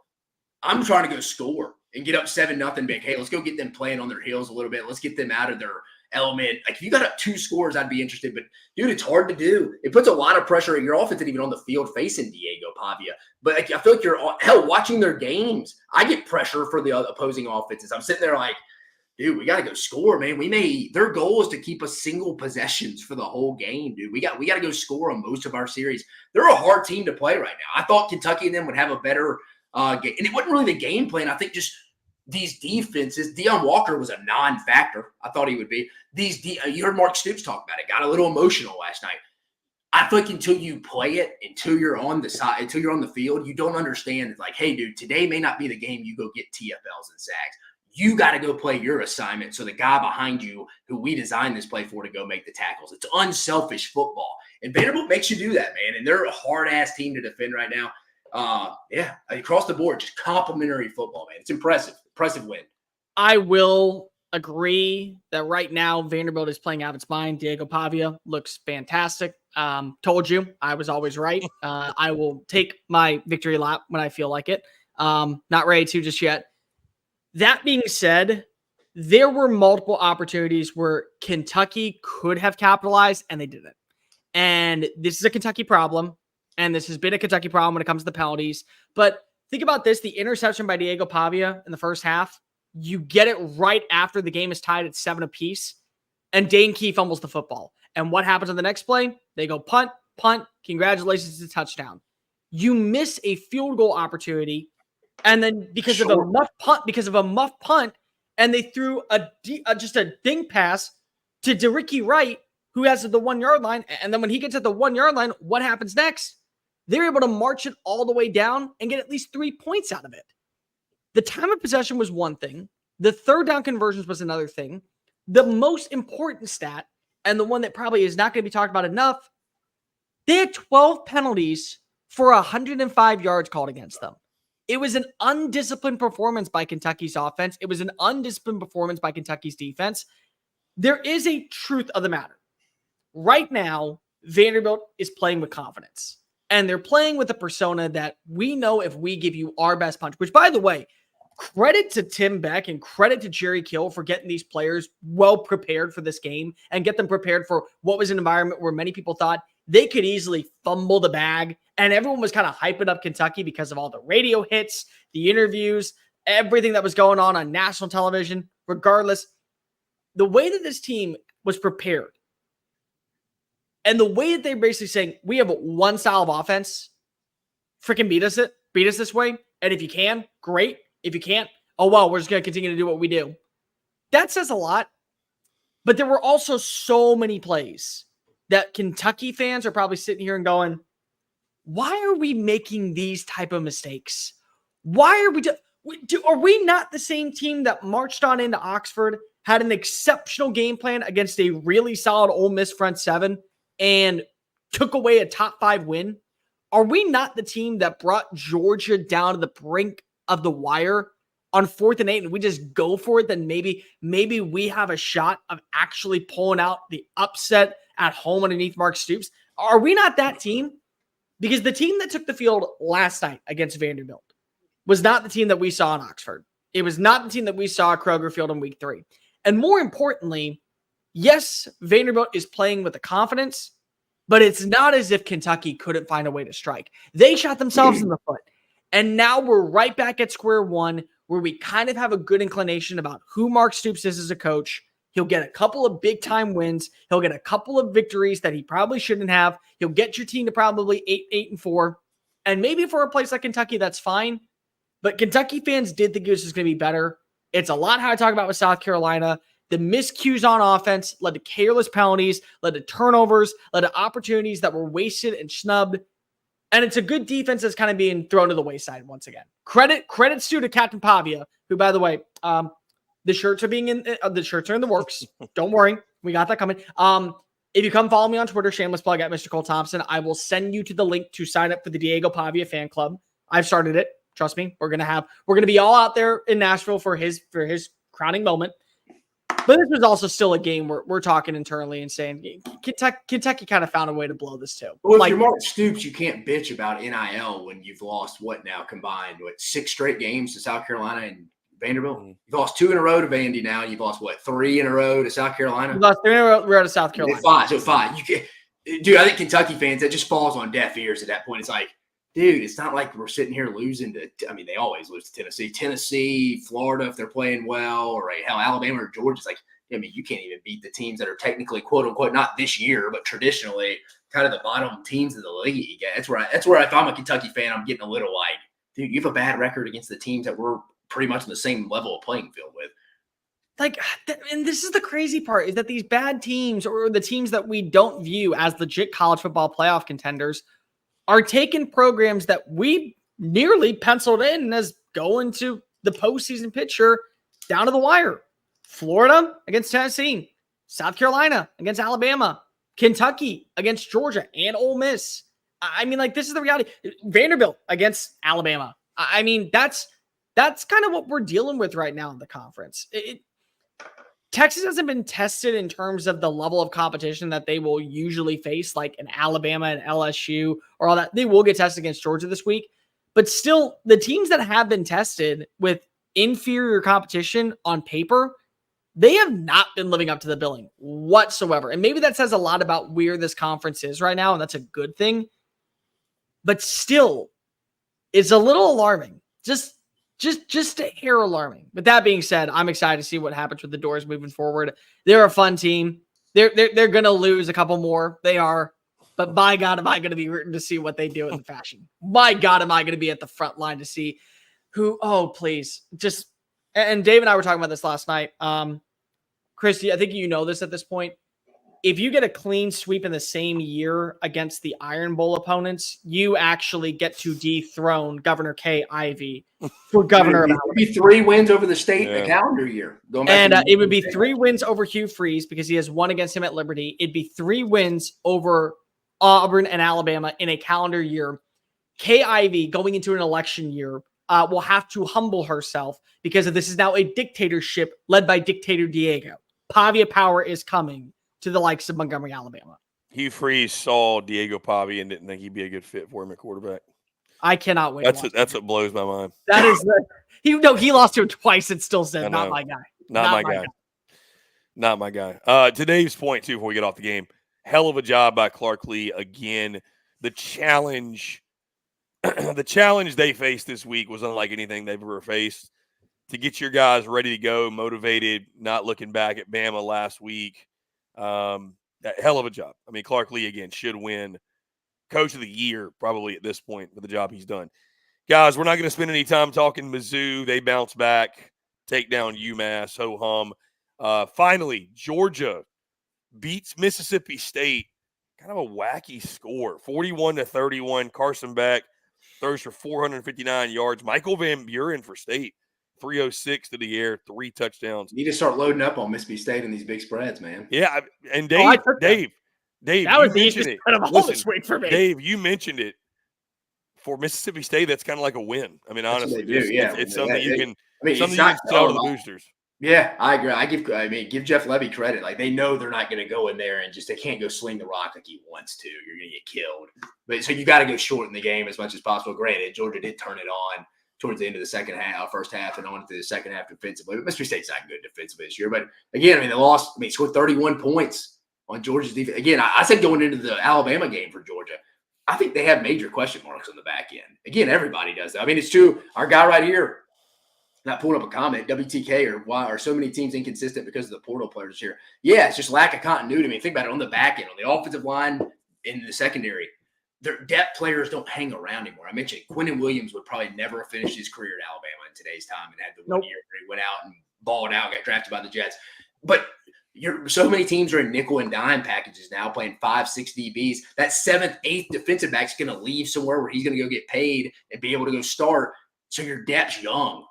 I'm trying to go score and get up 7-0 big. Hey, let's go get them playing on their heels a little bit. Let's get them out of their element. Like, if you got up 2 scores, I'd be interested. But, dude, it's hard to do. It puts a lot of pressure. Your offense isn't even on the field facing Diego Pavia. But I feel like watching their games, I get pressure for the opposing offenses. I'm sitting there like, dude, we got to go score, man. Their goal is to keep us single possessions for the whole game, dude. We got to go score on most of our series. They're a hard team to play right now. I thought Kentucky and them would have a better game. And it wasn't really the game plan. I think just these defenses, Deion Walker was a non-factor. I thought he would be. You heard Mark Stoops talk about it. Got a little emotional last night. I think until you play it, until you're on the field, you don't understand. It's like, hey, dude, today may not be the game you go get TFLs and sacks. You got to go play your assignment so the guy behind you, who we designed this play for, to go make the tackles. It's unselfish football. And Vanderbilt makes you do that, man. And they're a hard-ass team to defend right now. Yeah, across the board, just complimentary football, man. It's impressive. Impressive win. I will agree that right now Vanderbilt is playing out of its mind. Diego Pavia looks fantastic. Told you I was always right. I will take my victory lap when I feel like it. Not ready to just yet. That being said, there were multiple opportunities where Kentucky could have capitalized and they didn't. And this is a Kentucky problem. And this has been a Kentucky problem when it comes to the penalties. But think about this. The interception by Diego Pavia in the first half, you get it right after the game is tied at 7 apiece. And Dane Key fumbles the football. And what happens on the next play? They go punt. Congratulations, it's a touchdown. You miss a field goal opportunity. And then because of a muff punt, and they threw just a ding pass to DeRicky Wright, who has the 1 yard line. And then when he gets at the 1 yard line, what happens next? They're able to march it all the way down and get at least 3 points out of it. The time of possession was one thing. The third down conversions was another thing. The most important stat, and the one that probably is not going to be talked about enough, they had 12 penalties for 105 yards called against them. It was an undisciplined performance by Kentucky's offense. It was an undisciplined performance by Kentucky's defense. There is a truth of the matter. Right now, Vanderbilt is playing with confidence. And they're playing with a persona that we know if we give you our best punch, which, by the way, credit to Tim Beck and credit to Jerry Kill for getting these players well prepared for this game and get them prepared for what was an environment where many people thought they could easily fumble the bag. And everyone was kind of hyping up Kentucky because of all the radio hits, the interviews, everything that was going on national television. Regardless, the way that this team was prepared and the way that they're basically saying, we have one style of offense, freaking beat us this way. And if you can, great. If you can't, oh, well, we're just going to continue to do what we do. That says a lot. But there were also so many plays that Kentucky fans are probably sitting here and going, why are we making these type of mistakes? Why are are we not the same team that marched on into Oxford, had an exceptional game plan against a really solid Ole Miss front seven, and took away a top 5 win? Are we not the team that brought Georgia down to the brink of the wire on 4th and 8 and we just go for it? Then maybe we have a shot of actually pulling out the upset at home underneath Mark Stoops. Are we not that team? Because the team that took the field last night against Vanderbilt was not the team that we saw in Oxford. It was not the team that we saw at Kroger Field in week 3. And more importantly, yes, Vanderbilt is playing with the confidence, but it's not as if Kentucky couldn't find a way to strike. They shot themselves in the foot. And now we're right back at square one where we kind of have a good inclination about who Mark Stoops is as a coach. He'll get a couple of big-time wins. He'll get a couple of victories that he probably shouldn't have. He'll get your team to probably 8-4. And maybe for a place like Kentucky, that's fine. But Kentucky fans did think this was going to be better. It's a lot how I talk about with South Carolina. The miscues on offense led to careless penalties, led to turnovers, led to opportunities that were wasted and snubbed. And it's a good defense that's kind of being thrown to the wayside once again. Credits due to Captain Pavia, who, by the way, the shirts are in the works. Don't worry. We got that coming. If you come follow me on Twitter, shameless plug at Mr. Cole Thompson, I will send you to the link to sign up for the Diego Pavia fan club. I've started it. Trust me. We're going to be all out there in Nashville for his crowning moment. But this was also still a game where we're talking internally and saying Kentucky kind of found a way to blow this too. Well, if you're Mark Stoops, you can't bitch about NIL when you've lost combined 6 straight games to South Carolina and Vanderbilt. Mm-hmm. You've lost 2 in a row to Vandy now. You've lost 3 in a row to South Carolina? We've lost 3 in a row to South Carolina. 5. You can't, dude, I think Kentucky fans, that just falls on deaf ears at that point. It's like, dude, it's not like we're sitting here losing to – I mean, they always lose to Tennessee, Florida if they're playing well, or hell, Alabama or Georgia. It's like, I mean, you can't even beat the teams that are technically, quote-unquote, not this year, but traditionally kind of the bottom teams of the league. That's where if I'm a Kentucky fan, I'm getting a little like, dude, you have a bad record against the teams that we're pretty much on the same level of playing field with. And this is the crazy part, is that these bad teams, or the teams that we don't view as legit college football playoff contenders, are taking programs that we nearly penciled in as going to the postseason picture down to the wire. Florida against Tennessee, South Carolina against Alabama, Kentucky against Georgia and Ole Miss. I mean, like, this is the reality. Vanderbilt against Alabama. I mean, that's kind of what we're dealing with right now in the conference. Texas hasn't been tested in terms of the level of competition that they will usually face, like an Alabama and LSU or all that. They will get tested against Georgia this week. But still, the teams that have been tested with inferior competition on paper, they have not been living up to the billing whatsoever. And maybe that says a lot about where this conference is right now, and that's a good thing. But still, it's a little alarming. Just a hair alarming. But that being said, I'm excited to see what happens with the Doors moving forward. They're a fun team. They're going to lose a couple more. They are. But by God, am I going to be rooting to see what they do in the fashion? By God, am I going to be at the front line to see who? Oh, please. And Dave and I were talking about this last night. Christy, I think you know this at this point. If you get a clean sweep in the same year against the Iron Bowl opponents, you actually get to dethrone Governor Kay Ivey for governor. It would be 3 wins over the state in the calendar year. And it would be 3 wins over Hugh Freeze because he has 1 against him at Liberty. It'd be 3 wins over Auburn and Alabama in a calendar year. Kay Ivey going into an election year will have to humble herself because this is now a dictatorship led by Dictator Diego. Pavia power is coming to the likes of Montgomery, Alabama. Hugh Freeze saw Diego Pavia and didn't think he'd be a good fit for him at quarterback. I cannot wait. That's what blows my mind. That is he lost to him twice and still said, not my guy. Not my guy. To Dave's point, too, before we get off the game, hell of a job by Clark Lee again. The challenge they faced this week was unlike anything they've ever faced. To get your guys ready to go, motivated, not looking back at Bama last week. Hell of a job. I mean, Clark Lee, again, should win Coach of the Year probably at this point for the job he's done. Guys, we're not going to spend any time talking Mizzou. They bounce back, take down UMass, ho-hum. Finally, Georgia beats Mississippi State. Kind of a wacky score, 41-31. Carson Beck throws for 459 yards. Michael Van Buren for State, 306 to the air, 3 touchdowns. You need to start loading up on Mississippi State in these big spreads, man. Yeah, and Dave, that was the easiest spread of all this week for me. Dave, you mentioned it. For Mississippi State, that's kind of like a win. I mean, honestly, it's something you can sell to the boosters. Yeah, I agree. Give Jeff Levy credit. Like, they know they're not going to go in there and they can't go sling the rock like he wants to. You're going to get killed. But so you got to go short in the game as much as possible. Granted, Georgia did turn it on towards the end of the first half and on to the second half defensively. But Mississippi State's not good defensively this year. But again, they lost. Scored 31 points on Georgia's defense. Again, I said going into the Alabama game for Georgia, I think they have major question marks on the back end. Again, everybody does that. I mean, it's true. Our guy right here, not pulling up a comment, WTK, or why are so many teams inconsistent because of the portal players here? Yeah, it's just lack of continuity. I mean, think about it on the back end, on the offensive line, in the secondary. Their depth players don't hang around anymore. I mentioned Quinnen Williams would probably never have finished his career at Alabama in today's time and had the 1 year where he went out and balled out, got drafted by the Jets. But so many teams are in nickel and dime packages now, playing 5-6 DBs. That 7th, 8th defensive back's going to leave somewhere where he's going to go get paid and be able to go start. So your depth's young.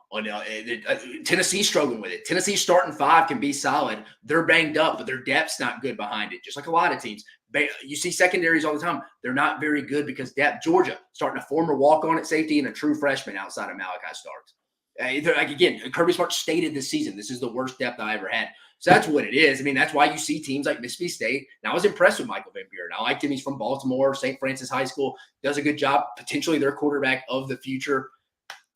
Tennessee's struggling with it. Tennessee's starting 5 can be solid. They're banged up, but their depth's not good behind it, just like a lot of teams. You see secondaries all the time. They're not very good because depth. Georgia starting a former walk-on at safety and a true freshman outside of Malachi Starks. Again, Kirby Smart stated this season, this is the worst depth I ever had. So that's what it is. I mean, that's why you see teams like Mississippi State. And I was impressed with Michael Van Buren. I liked him. He's from Baltimore, St. Francis High School. Does a good job, potentially their quarterback of the future.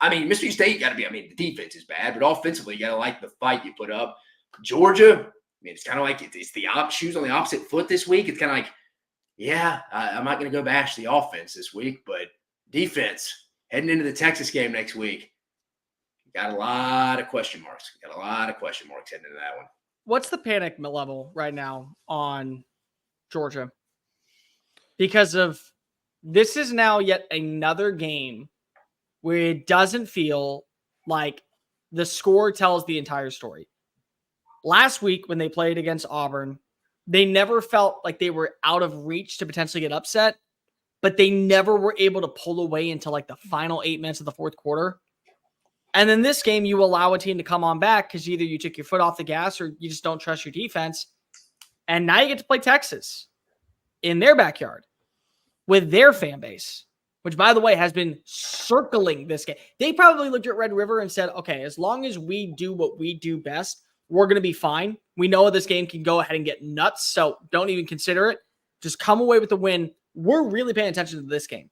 I mean, Mississippi State got to be – the defense is bad, but offensively, you got to like the fight you put up. Georgia, it's kind of like it's the shoes on the opposite foot this week. It's kind of like, I'm not going to go bash the offense this week, but defense, heading into the Texas game next week, got a lot of question marks. Heading into that one. What's the panic level right now on Georgia? Because of this is now yet another game where it doesn't feel like the score tells the entire story. Last week when they played against Auburn, they never felt like they were out of reach to potentially get upset, but they never were able to pull away until like the final 8 minutes of the fourth quarter. And then this game, you allow a team to come on back because either you took your foot off the gas or you just don't trust your defense. And now you get to play Texas in their backyard. with their fan base, which, by the way, has been circling this game. They probably looked at Red River and said, okay, as long as we do what we do best, we're going to be fine. We know this game can go ahead and get nuts, so don't even consider it. Just come away with the win. We're really paying attention to this game.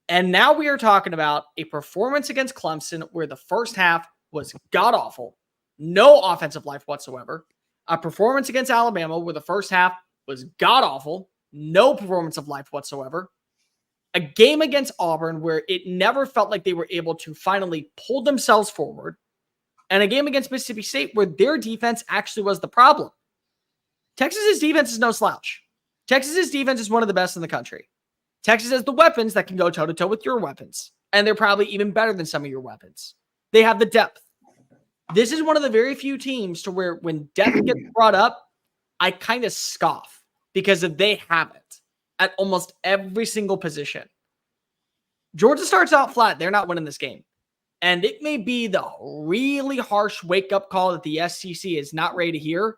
And now we are talking about a performance against Clemson where the first half was god-awful, no offensive life whatsoever. A performance against Alabama where the first half was god-awful, no performance of life whatsoever. A game against Auburn where it never felt like they were able to finally pull themselves forward. And a game against Mississippi State where their defense actually was the problem. Texas's defense is no slouch. Texas's defense is one of the best in the country. Texas has the weapons that can go toe-to-toe with your weapons. And they're probably even better than some of your weapons. They have the depth. This is one of the very few teams to where when depth gets brought up, I kind of scoff because if they have it at almost every single position. Georgia starts out flat. They're not winning this game. And it may be the really harsh wake-up call that the SEC is not ready to hear.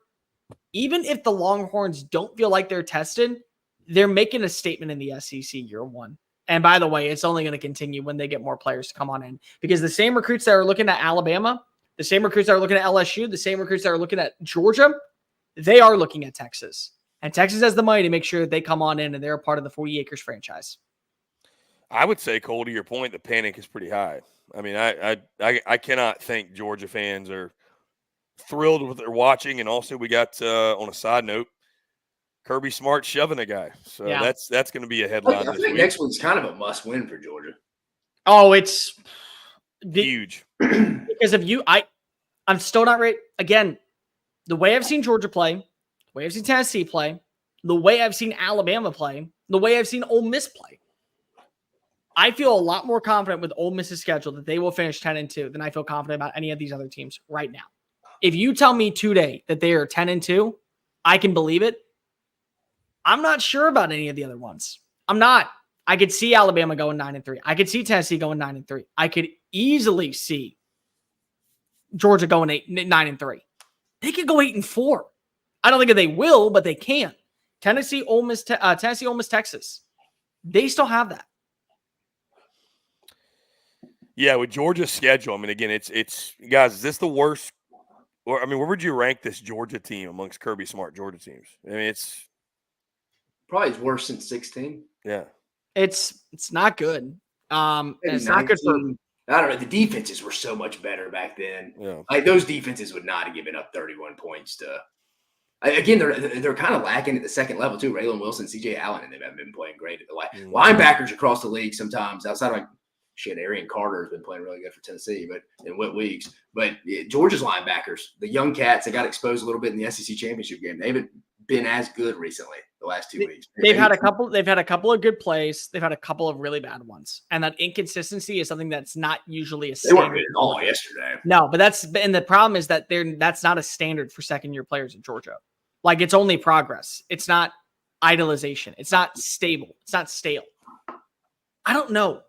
Even if the Longhorns don't feel like they're tested, they're making a statement in the SEC year one. And by the way, it's only going to continue when they get more players to come on in. Because the same recruits that are looking at Alabama, the same recruits that are looking at LSU, the same recruits that are looking at Georgia, they are looking at Texas. And Texas has the money to make sure that they come on in and they're a part of the 40 Acres franchise. I would say, Cole, to your point, the panic is pretty high. I mean, I cannot think Georgia fans are thrilled with what they're watching. And also we got, on a side note, Kirby Smart shoving a guy. So yeah, that's going to be a headline. I think next one's kind of a must win for Georgia. Oh, it's huge. Because of you, I'm still not ready. Again, the way I've seen Georgia play, the way I've seen Tennessee play, the way I've seen Alabama play, the way I've seen Ole Miss play. I feel a lot more confident with Ole Miss's schedule that they will finish 10-2 than I feel confident about any of these other teams right now. If you tell me today that they are 10-2, I can believe it. I'm not sure about any of the other ones. I'm not. I could see Alabama going 9-3. I could see Tennessee going 9-3. I could easily see Georgia going 9-3. They could go 8-4. I don't think that they will, but they can. Tennessee, Ole Miss, Texas. They still have that. Yeah, with Georgia's schedule, I mean, again, it's guys, is this the worst? Or I mean, where would you rank this Georgia team amongst Kirby Smart Georgia teams? I mean, it's probably worse than 16. Yeah, it's not good. It's 19. not good for. I don't know. The defenses were so much better back then. Yeah. Like those defenses would not have given up 31 points to. Again, they're kind of lacking at the second level too. Raylan Wilson, C.J. Allen, and they haven't been playing great at the linebackers across the league. Sometimes outside of like Arian Carter has been playing really good for Tennessee, but in wet weeks. But Georgia's linebackers, the young cats that got exposed a little bit in the SEC championship game, they haven't been as good recently the last 2 weeks. They've had a couple of good plays. They've had a couple of really bad ones, and that inconsistency is something that's not usually a standard. They weren't good at all yesterday. No, but the problem is that that's not a standard for second-year players in Georgia. Like it's only progress. It's not idolization. It's not stable. It's not stale. I don't know.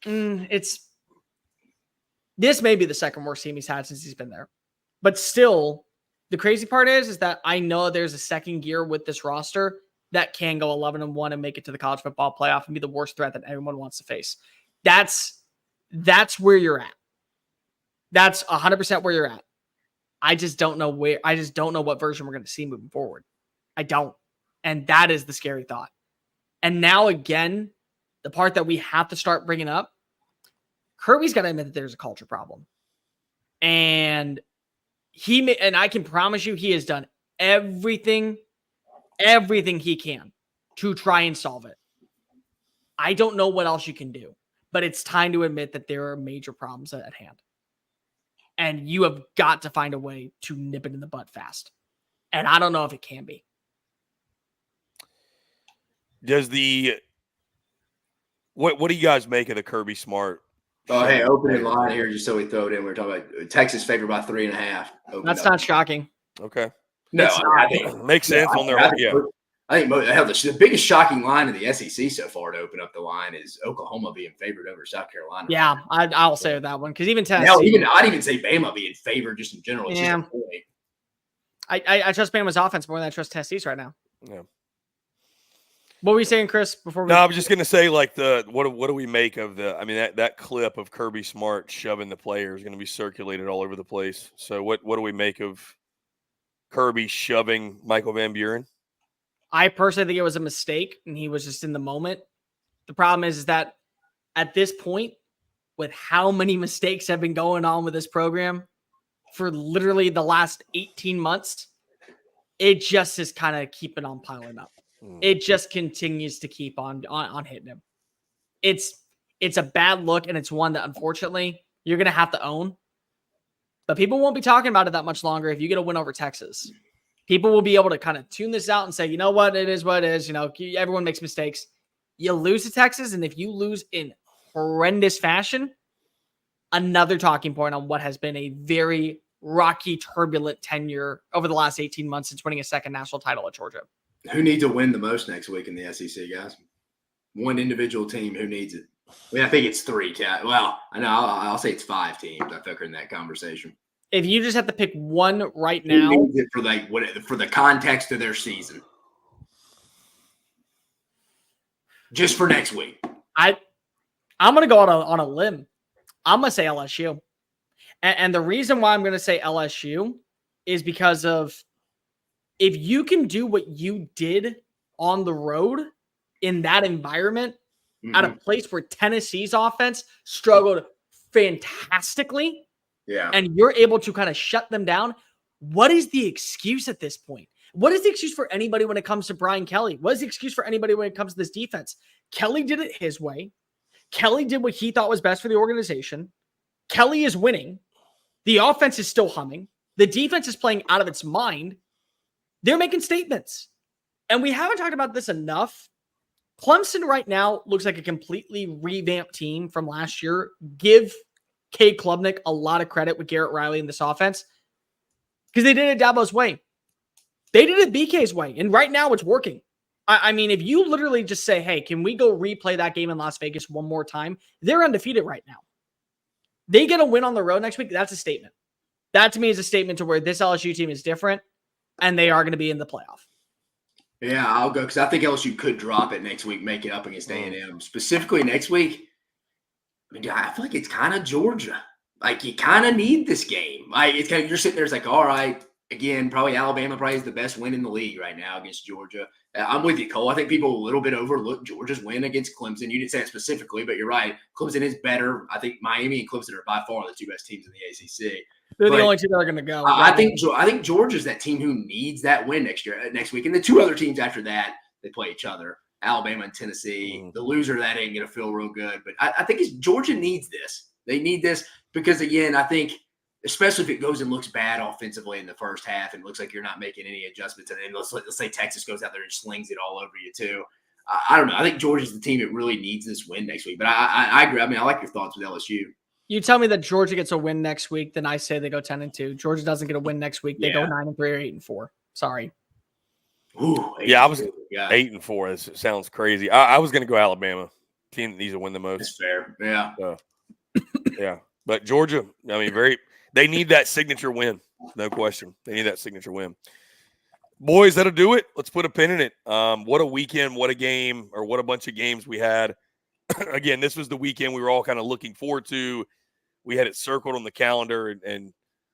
This may be the second worst team he's had since he's been there, but still, the crazy part is that I know there's a second gear with this roster that can go 11-1 and make it to the college football playoff and be the worst threat that anyone wants to face. That's where you're at. That's 100% where you're at. I just don't know what version we're going to see moving forward. I don't. And that is the scary thought. And now again, the part that we have to start bringing up, Kirby's got to admit that there's a culture problem. And I can promise you he has done everything he can to try and solve it. I don't know what else you can do, but it's time to admit that there are major problems at hand. And you have got to find a way to nip it in the butt fast. And I don't know if it can be. What do you guys make of the Kirby Smart? Oh, hey, opening line here, just so we throw it in. We're talking about Texas favored by 3.5. That's not shocking. Okay. No, I think makes sense on their own. Yeah. I think the biggest shocking line in the SEC so far to open up the line is Oklahoma being favored over South Carolina. Yeah, I'll say that one because even Tennessee. I'd even say Bama being favored just in general. It's just a point. I trust Bama's offense more than I trust Tennessee's right now. Yeah. What were you saying, Chris? Before we? No, I was just gonna say like what do we make of the? I mean that clip of Kirby Smart shoving the player is gonna be circulated all over the place. So what do we make of Kirby shoving Michael Van Buren? I personally think it was a mistake, and he was just in the moment. The problem is that at this point, with how many mistakes have been going on with this program for literally the last 18 months, it just is kind of keeping on piling up. It just continues to keep on hitting him. It's a bad look, and it's one that unfortunately you're going to have to own. But people won't be talking about it that much longer if you get a win over Texas. People will be able to kind of tune this out and say, you know what, it is what it is. You know, everyone makes mistakes. You lose to Texas, and if you lose in horrendous fashion, another talking point on what has been a very rocky, turbulent tenure over the last 18 months since winning a second national title at Georgia. Who needs to win the most next week in the SEC, guys? One individual team who needs it. I mean, I think it's 3. Well, I know I'll say it's 5 teams. I think are in that conversation. If you just have to pick one right now, who needs it for the context of their season, just for next week, I'm going to go on a limb. I'm going to say LSU, and the reason why I'm going to say LSU is because of if you can do what you did on the road in that environment, at a place where Tennessee's offense struggled fantastically, and you're able to kind of shut them down, what is the excuse at this point? What is the excuse for anybody when it comes to Brian Kelly? What is the excuse for anybody when it comes to this defense? Kelly did it his way. Kelly did what he thought was best for the organization. Kelly is winning. The offense is still humming. The defense is playing out of its mind. They're making statements. And we haven't talked about this enough. Clemson right now looks like a completely revamped team from last year. Give Cade Klubnik a lot of credit with Garrett Riley in this offense because they did it Dabo's way. They did it BK's way. And right now it's working. I mean, if you literally just say, hey, can we go replay that game in Las Vegas one more time? They're undefeated right now. They get a win on the road next week. That's a statement. That to me is a statement to where this LSU team is different and they are going to be in the playoff. Yeah, I'll go because I think LSU could drop it next week, make it up against A&M. Specifically next week, I mean, I feel like it's kind of Georgia. Like, you kind of need this game. Like, it's kind of, you're sitting there, it's like, all right, again, probably Alabama probably is the best win in the league right now against Georgia. I'm with you, Cole. I think people a little bit overlook Georgia's win against Clemson. You didn't say it specifically, but you're right. Clemson is better. I think Miami and Clemson are by far the 2 best teams in the ACC. They're the only two that are going to go. I think Georgia's that team who needs that win next week. And the 2 other teams after that, they play each other, Alabama and Tennessee. The loser of that ain't going to feel real good. But I think Georgia needs this. They need this because, again, I think – especially if it goes and looks bad offensively in the first half and looks like you're not making any adjustments. And then let's say Texas goes out there and slings it all over you too. I don't know. I think Georgia's the team that really needs this win next week. But I agree. I mean, I like your thoughts with LSU. You tell me that Georgia gets a win next week, then I say they go 10-2. Georgia doesn't get a win next week. They go 9-3 or 8-4. Sorry. Ooh, I was 8-4. This sounds crazy. I was going to go Alabama. Team that needs to win the most. That's fair. Yeah. Yeah. But Georgia, I mean, they need that signature win. No question. They need that signature win. Boys, that'll do it. Let's put a pin in it. What a weekend, what a game, or what a bunch of games we had. Again, this was the weekend we were all kind of looking forward to. We had it circled on the calendar, and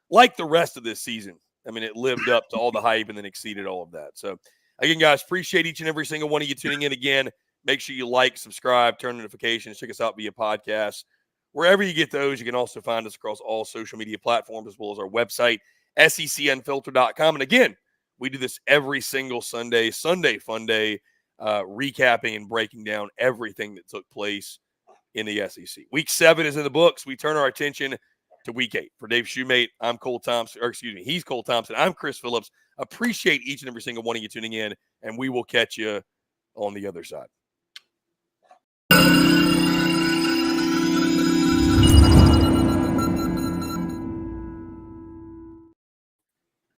like the rest of this season, I mean, it lived up to all the hype and then exceeded all of that. So, again, guys, appreciate each and every single one of you tuning in again. Make sure you like, subscribe, turn notifications, check us out via podcast. Wherever you get those, you can also find us across all social media platforms as well as our website, secunfiltered.com. And again, we do this every single Sunday FUNDAY, recapping and breaking down everything that took place in the SEC. Week 7 is in the books. We turn our attention to Week 8. For Dave Shumate, I'm Cole Thompson, or excuse me, he's Cole Thompson. I'm Chris Phillips. Appreciate each and every single one of you tuning in, and we will catch you on the other side.